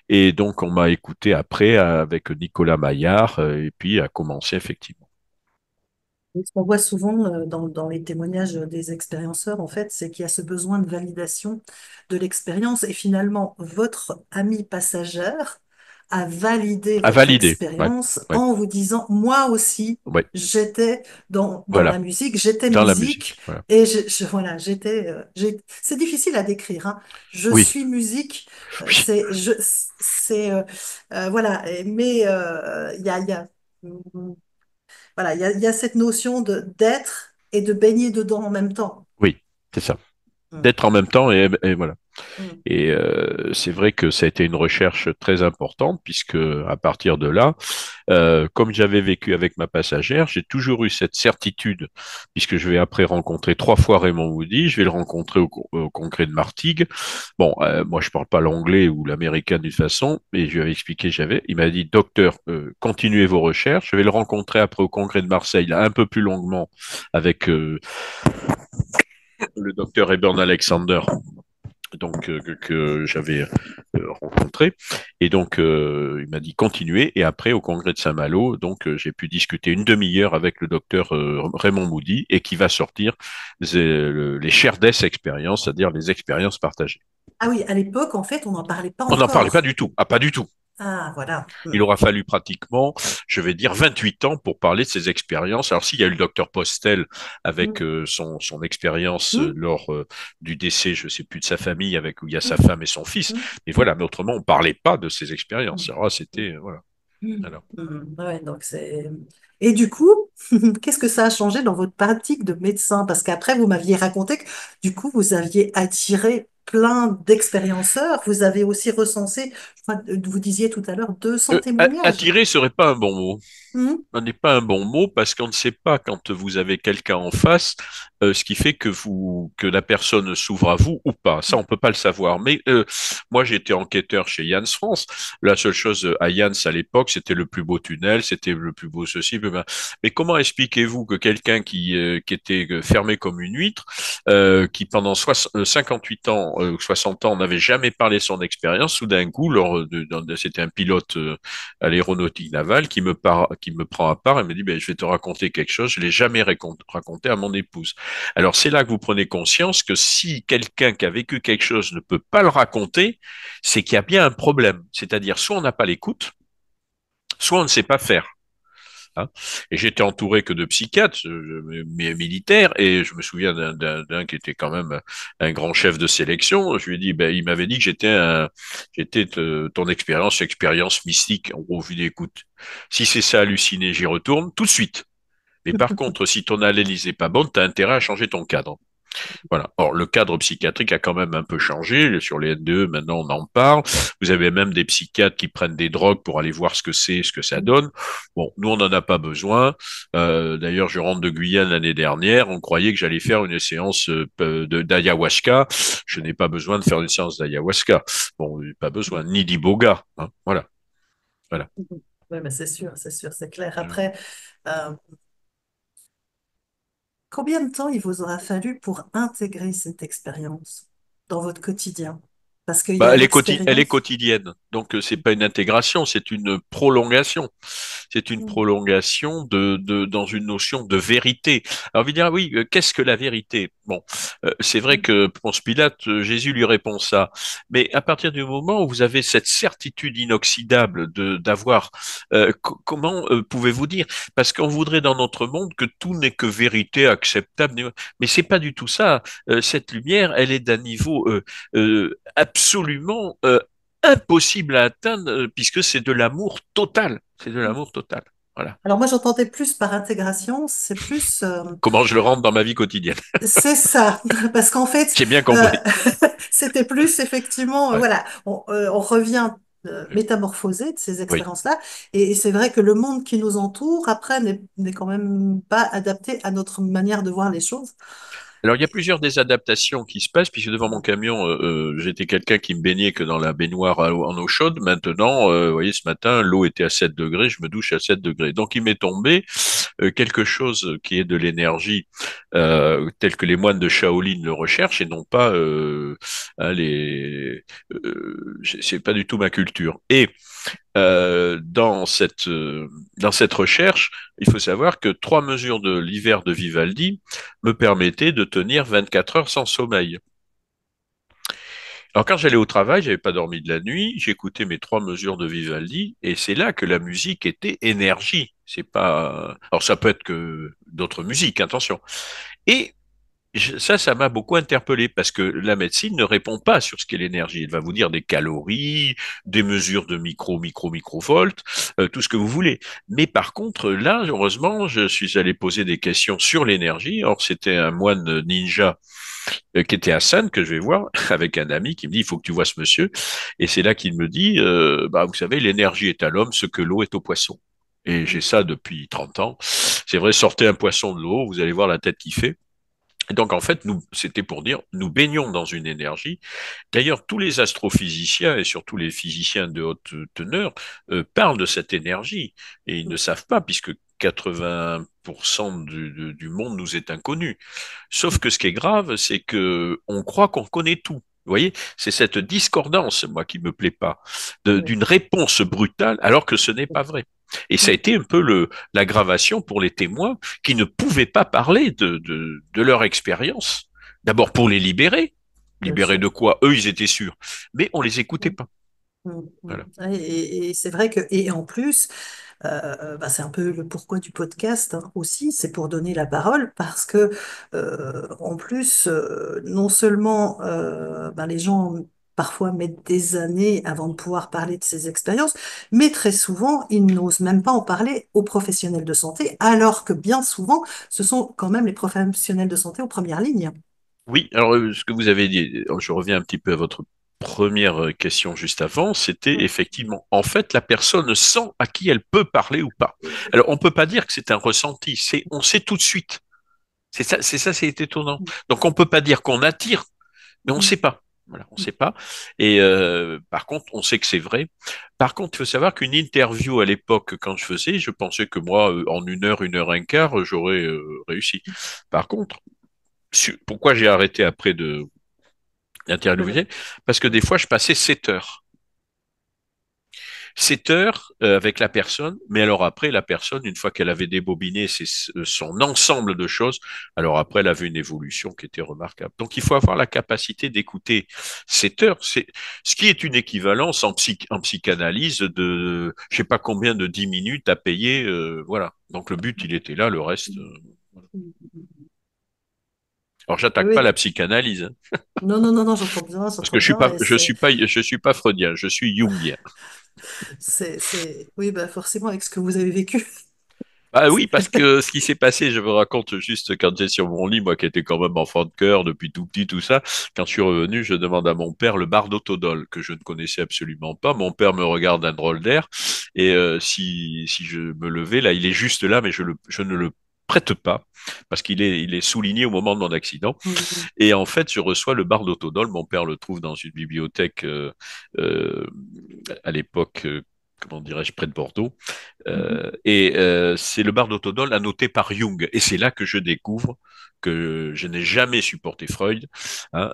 Et donc on m'a écouté après avec Nicolas Maillard, et puis a commencé effectivement. Et ce qu'on voit souvent dans les témoignages des expérienceurs, en fait, c'est qu'il y a ce besoin de validation de l'expérience. Et finalement, votre amie passagère a validé À votre valider, ouais, expérience ouais, en vous disant, moi aussi, ouais, j'étais dans voilà, la musique, j'étais dans la musique, musique, voilà. et voilà, c'est difficile à décrire, hein. Je Oui, suis musique, oui, voilà, mais il y a voilà, il y a cette notion de d'être et de baigner dedans en même temps. oui, c'est ça. Mm, D'être en même temps et voilà. mm, Et c'est vrai que ça a été une recherche très importante puisque à partir de là, comme j'avais vécu avec ma passagère, j'ai toujours eu cette certitude puisque je vais après rencontrer 3 fois Raymond Moody, je vais le rencontrer au congrès de Martigues. Bon, moi je parle pas l'anglais ou l'américain d'une façon, mais je lui avais expliqué, il m'a dit, docteur, continuez vos recherches. Je vais le rencontrer après au congrès de Marseille, là, un peu plus longuement avec le docteur Eburn Alexander donc que j'avais rencontré. Et donc, il m'a dit continuez. Et après, au congrès de Saint-Malo, donc j'ai pu discuter une demi-heure avec le docteur Raymond Moody et qui va sortir les Share Death Experiences, c'est-à-dire les expériences partagées. Ah oui, à l'époque, en fait, on n'en parlait pas On n'en parlait pas encore. du tout. Ah, pas du tout. Ah, voilà. Il aura fallu pratiquement, je vais dire, 28 ans pour parler de ses expériences. Alors, s'il y a eu le docteur Postel avec Mm, son expérience mm, lors du décès, je ne sais plus de sa famille, avec où il y a sa mm, femme et son fils. mm, Mais mm, voilà, mais autrement, on ne parlait pas de ses mm, expériences. Alors, c'était, voilà. mm, Alors. ouais, donc c'est... Et du coup, qu'est-ce que ça a changé dans votre pratique de médecin? Parce qu'après, vous m'aviez raconté que du coup, vous aviez attiré plein d'expérienceurs. Vous avez aussi recensé, je crois, vous disiez tout à l'heure, 200 témoignages. Attirer serait pas un bon mot. Mm, Ce n'est pas un bon mot parce qu'on ne sait pas quand vous avez quelqu'un en face ce qui fait que la personne s'ouvre à vous ou pas. Ça, on peut pas le savoir. Mais moi, j'étais enquêteur chez Jans France. La seule chose à Jans à l'époque, c'était le plus beau tunnel, c'était le plus beau ceci. Mais comment expliquez-vous que quelqu'un qui était fermé comme une huître, qui pendant 58 ans, 60 ans, n'avait jamais parlé de son expérience, tout d'un coup, lors c'était un pilote à l'aéronautique navale qui me prend à part et me dit, ben, je vais te raconter quelque chose, je l'ai jamais raconté à mon épouse. Alors c'est là que vous prenez conscience que si quelqu'un qui a vécu quelque chose ne peut pas le raconter, c'est qu'il y a bien un problème. C'est-à-dire soit on n'a pas l'écoute, soit on ne sait pas faire. Hein. Et j'étais entouré que de psychiatres, militaires, et je me souviens d'un qui était quand même un grand chef de sélection. Je lui ai dit, ben, il m'avait dit que j'étais ton expérience mystique. En gros, je lui ai dit, écoute, si c'est ça halluciné, j'y retourne tout de suite. Mais par contre, si ton analyse n'est pas bonne, tu as intérêt à changer ton cadre. Voilà. Or, le cadre psychiatrique a quand même un peu changé. Sur les N2, maintenant, on en parle. Vous avez même des psychiatres qui prennent des drogues pour aller voir ce que c'est, ce que ça donne. Bon, nous, on n'en a pas besoin. D'ailleurs, je rentre de Guyane l'année dernière. On croyait que j'allais faire une séance d'ayahuasca. Je n'ai pas besoin de faire une séance d'ayahuasca. Bon, pas besoin, ni d'iboga. Hein. Voilà. Voilà. Oui, mais c'est sûr, c'est clair. Après, euh, combien de temps il vous aura fallu pour intégrer cette expérience dans votre quotidien? Parce qu'il y Bah, a elle est l'expérience. quotidienne. Donc, c'est pas une intégration, c'est une prolongation. C'est une Mm, prolongation dans une notion de vérité. Alors, vous dire, oui, qu'est-ce que la vérité? Bon, c'est vrai mm, que Ponce Pilate, Jésus lui répond ça. Mais à partir du moment où vous avez cette certitude inoxydable d'avoir, comment pouvez-vous dire? Parce qu'on voudrait dans notre monde que tout n'est que vérité acceptable. Mais c'est pas du tout ça. Cette lumière, elle est d'un niveau absolument impossible à atteindre puisque c'est de l'amour total. C'est de mm. l'amour total. Voilà. Alors moi, j'entendais plus par intégration, c'est plus... Comment je le rentre dans ma vie quotidienne. c'est ça, parce qu'en fait, J'ai bien euh, compris. c'était plus effectivement, Ouais. voilà, on revient métamorphosé de ces Oui. expériences-là, et c'est vrai que le monde qui nous entoure, après, n'est quand même pas adapté à notre manière de voir les choses. Alors, il y a plusieurs des adaptations qui se passent, puisque devant mon camion, j'étais quelqu'un qui me baignait que dans la baignoire en eau chaude. Maintenant, vous voyez, ce matin, l'eau était à 7 degrés, je me douche à 7 degrés. Donc, il m'est tombé quelque chose qui est de l'énergie, tel que les moines de Shaolin le recherchent, et non pas hein, c'est pas du tout ma culture. Et dans cette recherche, il faut savoir que 3 mesures de l'hiver de Vivaldi me permettaient de tenir 24 heures sans sommeil. Alors quand j'allais au travail, j'avais pas dormi de la nuit, j'écoutais mes 3 mesures de Vivaldi, et c'est là que la musique était énergie. C'est pas. Alors ça peut être que d'autres musiques, attention. Et ça m'a beaucoup interpellé parce que la médecine ne répond pas sur ce qu'est l'énergie. Elle va vous dire des calories, des mesures de microvolts, tout ce que vous voulez. Mais par contre, là, heureusement, je suis allé poser des questions sur l'énergie. Or, c'était un moine ninja qui était à San que je vais voir avec un ami qui me dit, il faut que tu vois ce monsieur. Et c'est là qu'il me dit, bah, vous savez, l'énergie est à l'homme ce que l'eau est au poisson. Et j'ai ça depuis 30 ans. C'est vrai, sortez un poisson de l'eau, vous allez voir la tête qu'il fait. Et donc, en fait, nous, c'était pour dire, nous baignons dans une énergie. D'ailleurs, tous les astrophysiciens et surtout les physiciens de haute teneur parlent de cette énergie et ils ne savent pas puisque 80% du monde nous est inconnu. Sauf que ce qui est grave, c'est que on croit qu'on connaît tout. Vous voyez, c'est cette discordance, moi, qui me plaît pas, d'une réponse brutale, alors que ce n'est pas vrai. Et ça a été un peu l'aggravation pour les témoins qui ne pouvaient pas parler de leur expérience. D'abord pour les libérer. Bien Libérer sûr. de quoi? Eux, ils étaient sûrs. Mais on les écoutait pas. Voilà. Et c'est vrai que, et en plus, bah, c'est un peu le pourquoi du podcast hein, aussi, c'est pour donner la parole parce que, en plus, non seulement bah, les gens parfois mettent des années avant de pouvoir parler de ces expériences, mais très souvent, ils n'osent même pas en parler aux professionnels de santé, alors que bien souvent, ce sont quand même les professionnels de santé aux premières lignes. Oui, alors ce que vous avez dit, je reviens un petit peu à votre première question juste avant, c'était Mm. effectivement, en fait, la personne sent à qui elle peut parler ou pas. Alors, on peut pas dire que c'est un ressenti, on sait tout de suite. C'est étonnant. Donc, on peut pas dire qu'on attire, mais on sait pas. Voilà, on sait pas. Et par contre, on sait que c'est vrai. Par contre, il faut savoir qu'une interview à l'époque, quand je faisais, je pensais que moi, en 1 heure un quart, j'aurais réussi. Par contre, pourquoi j'ai arrêté après d'interviewer? Parce que des fois, je passais 7 heures. 7 heures avec la personne, mais alors après, la personne, une fois qu'elle avait débobiné son ensemble de choses, alors après, elle avait une évolution qui était remarquable. Donc, il faut avoir la capacité d'écouter 7 heures, c'est ce qui est une équivalence en psychanalyse de, je sais pas combien de 10 minutes à payer, voilà. Donc, le but, il était là, le reste. Voilà. Alors, Oui, j'attaque pas la oui. psychanalyse, hein, Non, non, non, non, parce j'entends que bien, et je suis pas freudien, je suis jungien. oui, bah forcément avec ce que vous avez vécu. Ah oui, parce que ce qui s'est passé, je me raconte juste quand j'étais sur mon lit, moi qui étais quand même enfant de cœur depuis tout petit, tout ça, quand je suis revenu, je demande à mon père le bar d'autodol, que je ne connaissais absolument pas. Mon père me regarde d'un drôle d'air, et si je me levais, là, il est juste là, mais je ne le prête pas, parce il est souligné au moment de mon accident. Mhm, Et en fait, je reçois le bar d'autodol, mon père le trouve dans une bibliothèque euh, à l'époque, comment dirais-je, près de Bordeaux. mhm, C'est le bar d'Autodol annoté par Jung. Et c'est là que je découvre que je n'ai jamais supporté Freud, hein,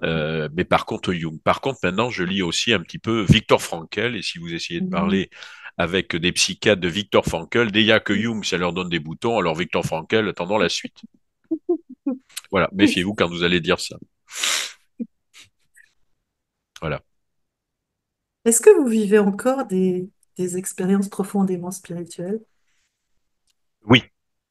mais par contre Jung. Par contre, maintenant, je lis aussi un petit peu Viktor Frankl. Et si vous essayez de mhm. parler avec des psychiatres de Viktor Frankl, dès qu'il y a que Jung, ça leur donne des boutons. Alors Viktor Frankl, attendons la suite. Voilà, méfiez-vous quand vous allez dire ça. Voilà. Est-ce que vous vivez encore des expériences profondément spirituelles? Oui,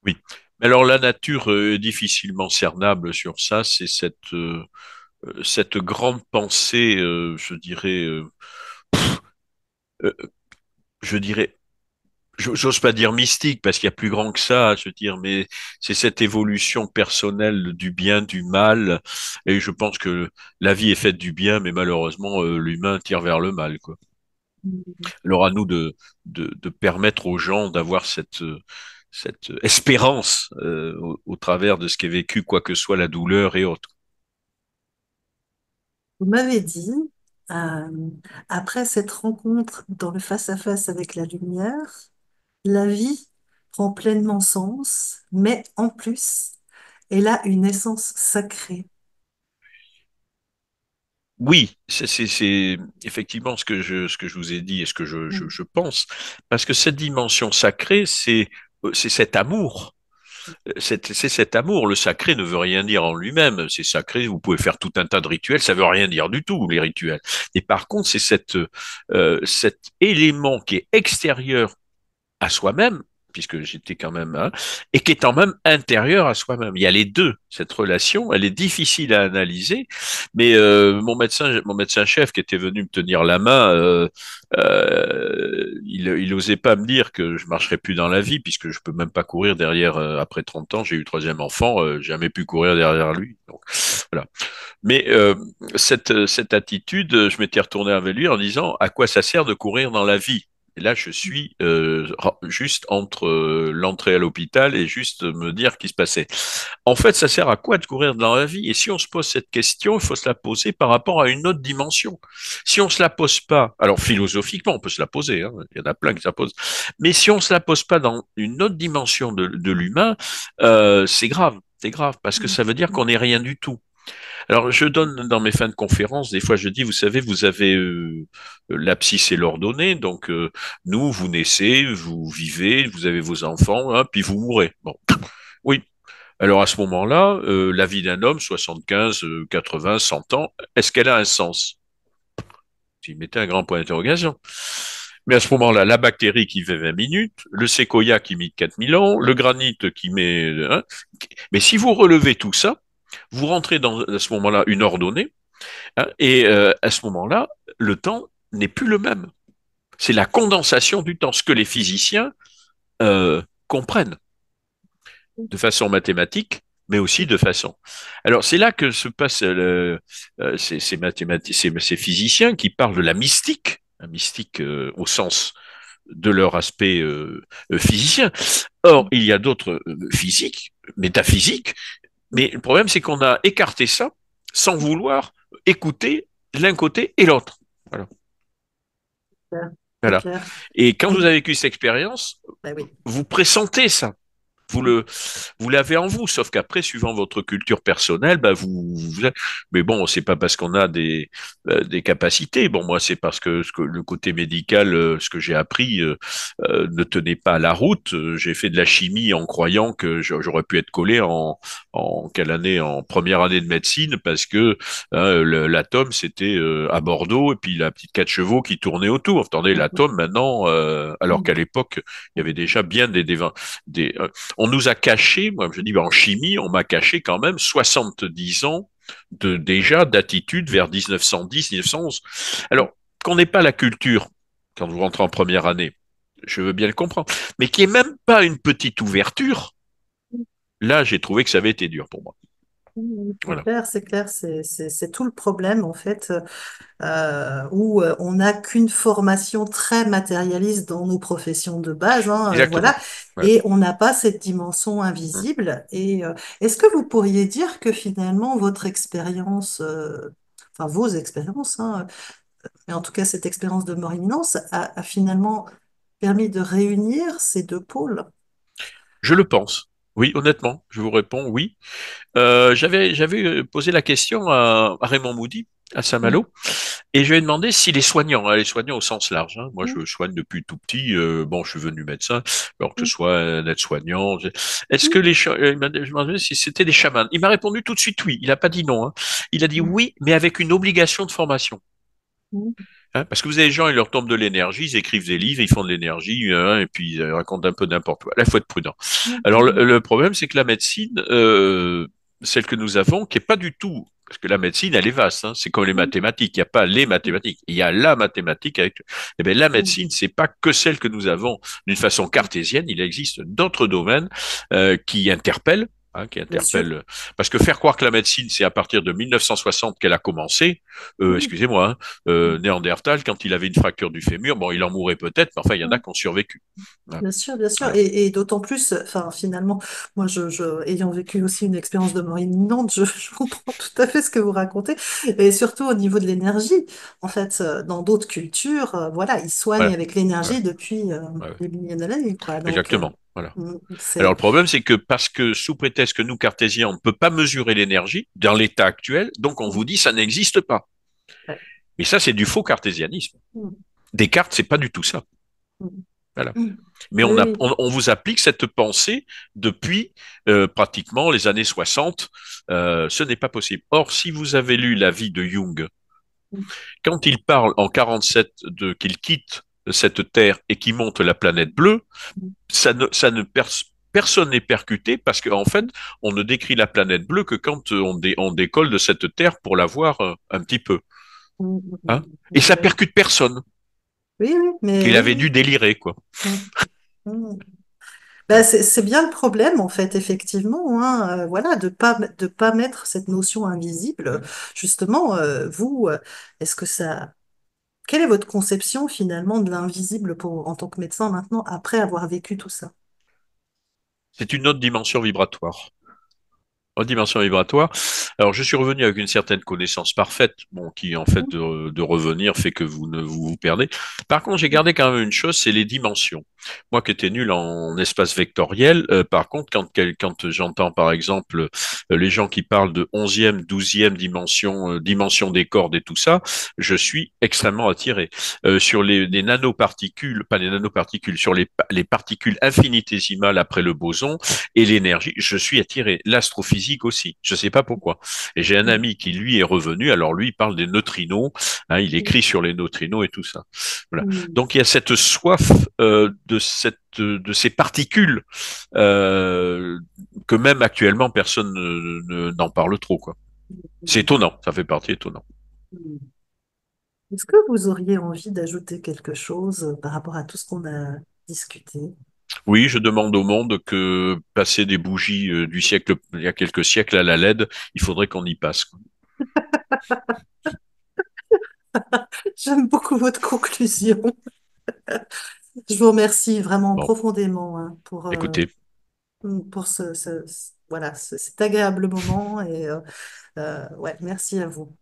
oui. Mais alors la nature difficilement cernable sur ça, c'est cette grande pensée, je dirais, euh, je dirais, j'ose pas dire mystique parce qu'il y a plus grand que ça, je veux dire, mais c'est cette évolution personnelle du bien, du mal, et je pense que la vie est faite du bien, mais malheureusement, l'humain tire vers le mal, quoi. Mhm. Alors à nous de permettre aux gens d'avoir cette espérance au travers de ce qu'est vécu, quoi que soit la douleur et autres. Vous m'avez dit, euh, après cette rencontre dans le face-à-face avec la lumière, la vie prend pleinement sens, mais en plus, elle a une essence sacrée. Oui, c'est effectivement ce que je vous ai dit et ce que Mhm. je pense, parce que cette dimension sacrée, c'est cet amour. C'est cet amour. Le sacré ne veut rien dire en lui-même. C'est sacré, vous pouvez faire tout un tas de rituels, ça veut rien dire du tout, les rituels. Et par contre, c'est cet élément qui est extérieur à soi-même, puisque j'étais quand même, hein, et qui est quand même intérieur à soi-même. Il y a les deux. Cette relation, elle est difficile à analyser, mais mon médecin chef qui était venu me tenir la main, il osait pas me dire que je marcherais plus dans la vie, puisque je peux même pas courir derrière. Après 30 ans, j'ai eu le troisième enfant, jamais pu courir derrière lui. Donc voilà. Mais cette attitude, je m'étais retourné avec lui en disant, à quoi ça sert de courir dans la vie? Et là, je suis juste entre l'entrée à l'hôpital et juste me dire ce qui se passait. En fait, ça sert à quoi de courir dans la vie? Et si on se pose cette question, il faut se la poser par rapport à une autre dimension. Si on se la pose pas, alors philosophiquement, on peut se la poser, hein, il y en a plein qui se la posent, mais si on se la pose pas dans une autre dimension de l'humain, c'est grave. C'est grave parce que ça veut dire qu'on n'est rien du tout. Alors, je donne dans mes fins de conférence, des fois je dis, vous savez, vous avez l'abscisse et l'ordonnée, donc nous, vous naissez, vous vivez, vous avez vos enfants, hein, puis vous mourrez. Bon, oui. Alors à ce moment-là, la vie d'un homme, 75, 80, 100 ans, est-ce qu'elle a un sens? J'y mettais un grand point d'interrogation. Mais à ce moment-là, la bactérie qui fait 20 minutes, le séquoia qui met 4000 ans, le granit qui met... hein. Mais si vous relevez tout ça, vous rentrez dans, à ce moment-là, une ordonnée, hein, et à ce moment-là, le temps n'est plus le même. C'est la condensation du temps, ce que les physiciens comprennent de façon mathématique, mais aussi de façon. Alors c'est là que se passe ces mathématiques, ces physiciens qui parlent de la mystique au sens de leur aspect physicien. Or, il y a d'autres physiques, métaphysiques, mais le problème c'est qu'on a écarté ça sans vouloir écouter l'un côté et l'autre. Voilà. Clair, c'est Voilà. clair. Et quand vous Et, avez vécu cette expérience, bah oui. vous pressentez ça. Vous le, vous l'avez en vous, sauf qu'après, suivant votre culture personnelle, bah mais bon, c'est pas parce qu'on a des capacités. Bon, moi, c'est parce que, le côté médical, ce que j'ai appris, ne tenait pas la route. J'ai fait de la chimie en croyant que j'aurais pu être collé en quelle année? En première année de médecine, parce que l'atome, c'était à Bordeaux, et puis la petite 4 chevaux qui tournait autour. Attendez, l'atome, maintenant, alors qu'à l'époque, il y avait déjà bien des, on nous a caché, moi je dis en chimie, on m'a caché quand même 70 ans déjà d'attitude vers 1910, 1911. Alors, qu'on n'ait pas la culture quand vous rentrez en première année, je veux bien le comprendre, mais qu'il n'y ait même pas une petite ouverture, là j'ai trouvé que ça avait été dur pour moi. Voilà. C'est clair, c'est tout le problème en fait, où on n'a qu'une formation très matérialiste dans nos professions de base, hein, voilà, Exactement. Ouais. et on n'a pas cette dimension invisible. Et est-ce que vous pourriez dire que finalement votre expérience, enfin vos expériences, hein, mais en tout cas cette expérience de mort imminente a finalement permis de réunir ces deux pôles? Je le pense. Oui, honnêtement, je vous réponds oui. J'avais posé la question à Raymond Moody, à Mm, Saint-Malo, et je lui ai demandé si les soignants au sens large, hein, moi mm, je soigne depuis tout petit, bon, je suis venu médecin, alors que mm, ce soit un aide-soignant, est-ce que mm, je m'en demandé si c'était des chamans. Il m'a répondu tout de suite oui, il n'a pas dit non, hein. Il a dit mm, oui, mais avec une obligation de formation. mm, Hein, parce que vous avez des gens, ils leur tombent de l'énergie, ils écrivent des livres, ils font de l'énergie, hein, et puis ils racontent un peu n'importe quoi. Là, il faut être prudent. mm, Alors, mm, le problème, c'est que la médecine, celle que nous avons, qui est pas du tout, parce que la médecine, elle est vaste, hein, c'est comme les mm, mathématiques, il n'y a pas les mathématiques, il y a la mathématique avec, eh bien, la mm, médecine, c'est pas que celle que nous avons d'une façon cartésienne, il existe d'autres domaines, qui interpellent, hein, qui bien sûr. interpellent, parce que faire croire que la médecine, c'est à partir de 1960 qu'elle a commencé, Mm, excusez-moi, hein, mm. Néandertal, quand il avait une fracture du fémur, bon, il en mourrait peut-être, mais enfin, il y en a Mm. qui ont survécu. Hein, Bien sûr, bien sûr. voilà. Et d'autant plus, enfin, finalement, moi, ayant vécu aussi une expérience de mort imminente, je comprends tout à fait ce que vous racontez. Et surtout au niveau de l'énergie. En fait, dans d'autres cultures, voilà, ils soignent Voilà. avec Voilà. l'énergie depuis Ouais, des milliers d'années, quoi. Donc, exactement. Voilà. Alors c'est... le problème, c'est que parce que sous prétexte que nous, cartésiens, on ne peut pas mesurer l'énergie dans l'état actuel, donc on vous dit ça n'existe pas. Ouais. Mais ça, c'est du faux cartésianisme. Mm, Descartes, c'est pas du tout ça. mm, Voilà. mm. Mais Oui, oui. on vous applique cette pensée depuis pratiquement les années 60. Ce n'est pas possible. Or, si vous avez lu la vie de Jung, Mm, quand il parle en 47 de qu'il quitte cette terre et qu'il monte la planète bleue, mm, personne n'est percuté parce qu'en fait, mm, on ne décrit la planète bleue que quand on décolle de cette terre pour la voir un petit peu. mm, Hein, et ça ouais. percute personne. Oui, oui, mais Qu'il oui, avait dû oui. délirer, quoi. Mm, mm. Ben, Voilà. c'est bien le problème, en fait, effectivement, hein, voilà, de pas mettre cette notion invisible. Justement, vous, est-ce que ça, quelle est votre conception finalement de l'invisible en tant que médecin maintenant, après avoir vécu tout ça? C'est une autre dimension vibratoire. En dimension vibratoire. Alors, je suis revenu avec une certaine connaissance parfaite, bon, qui en fait de revenir fait que vous ne vous perdez. Par contre, j'ai gardé quand même une chose, c'est les dimensions. Moi, qui étais nul en espace vectoriel, par contre, quand j'entends par exemple les gens qui parlent de 11e, 12e dimension, dimension des cordes et tout ça, je suis extrêmement attiré. Sur les nanoparticules, pas les nanoparticules, sur les particules infinitésimales après le boson et l'énergie, je suis attiré. L'astrophysique aussi, je ne sais pas pourquoi. Et j'ai un ami qui, lui, est revenu. Alors, lui, il parle des neutrinos. Hein, il écrit sur les neutrinos et tout ça. Voilà. Mm. Donc, il y a cette soif de ces particules que même actuellement, personne n'en parle trop, quoi. C'est étonnant. Ça fait partie étonnant. Mm. Est-ce que vous auriez envie d'ajouter quelque chose par rapport à tout ce qu'on a discuté? Oui, je demande au monde que passer des bougies du siècle, il y a quelques siècles à la LED, il faudrait qu'on y passe, quoi. J'aime beaucoup votre conclusion. Je vous remercie vraiment Bon, profondément, hein, écoutez. pour voilà, cet agréable moment et ouais, merci à vous.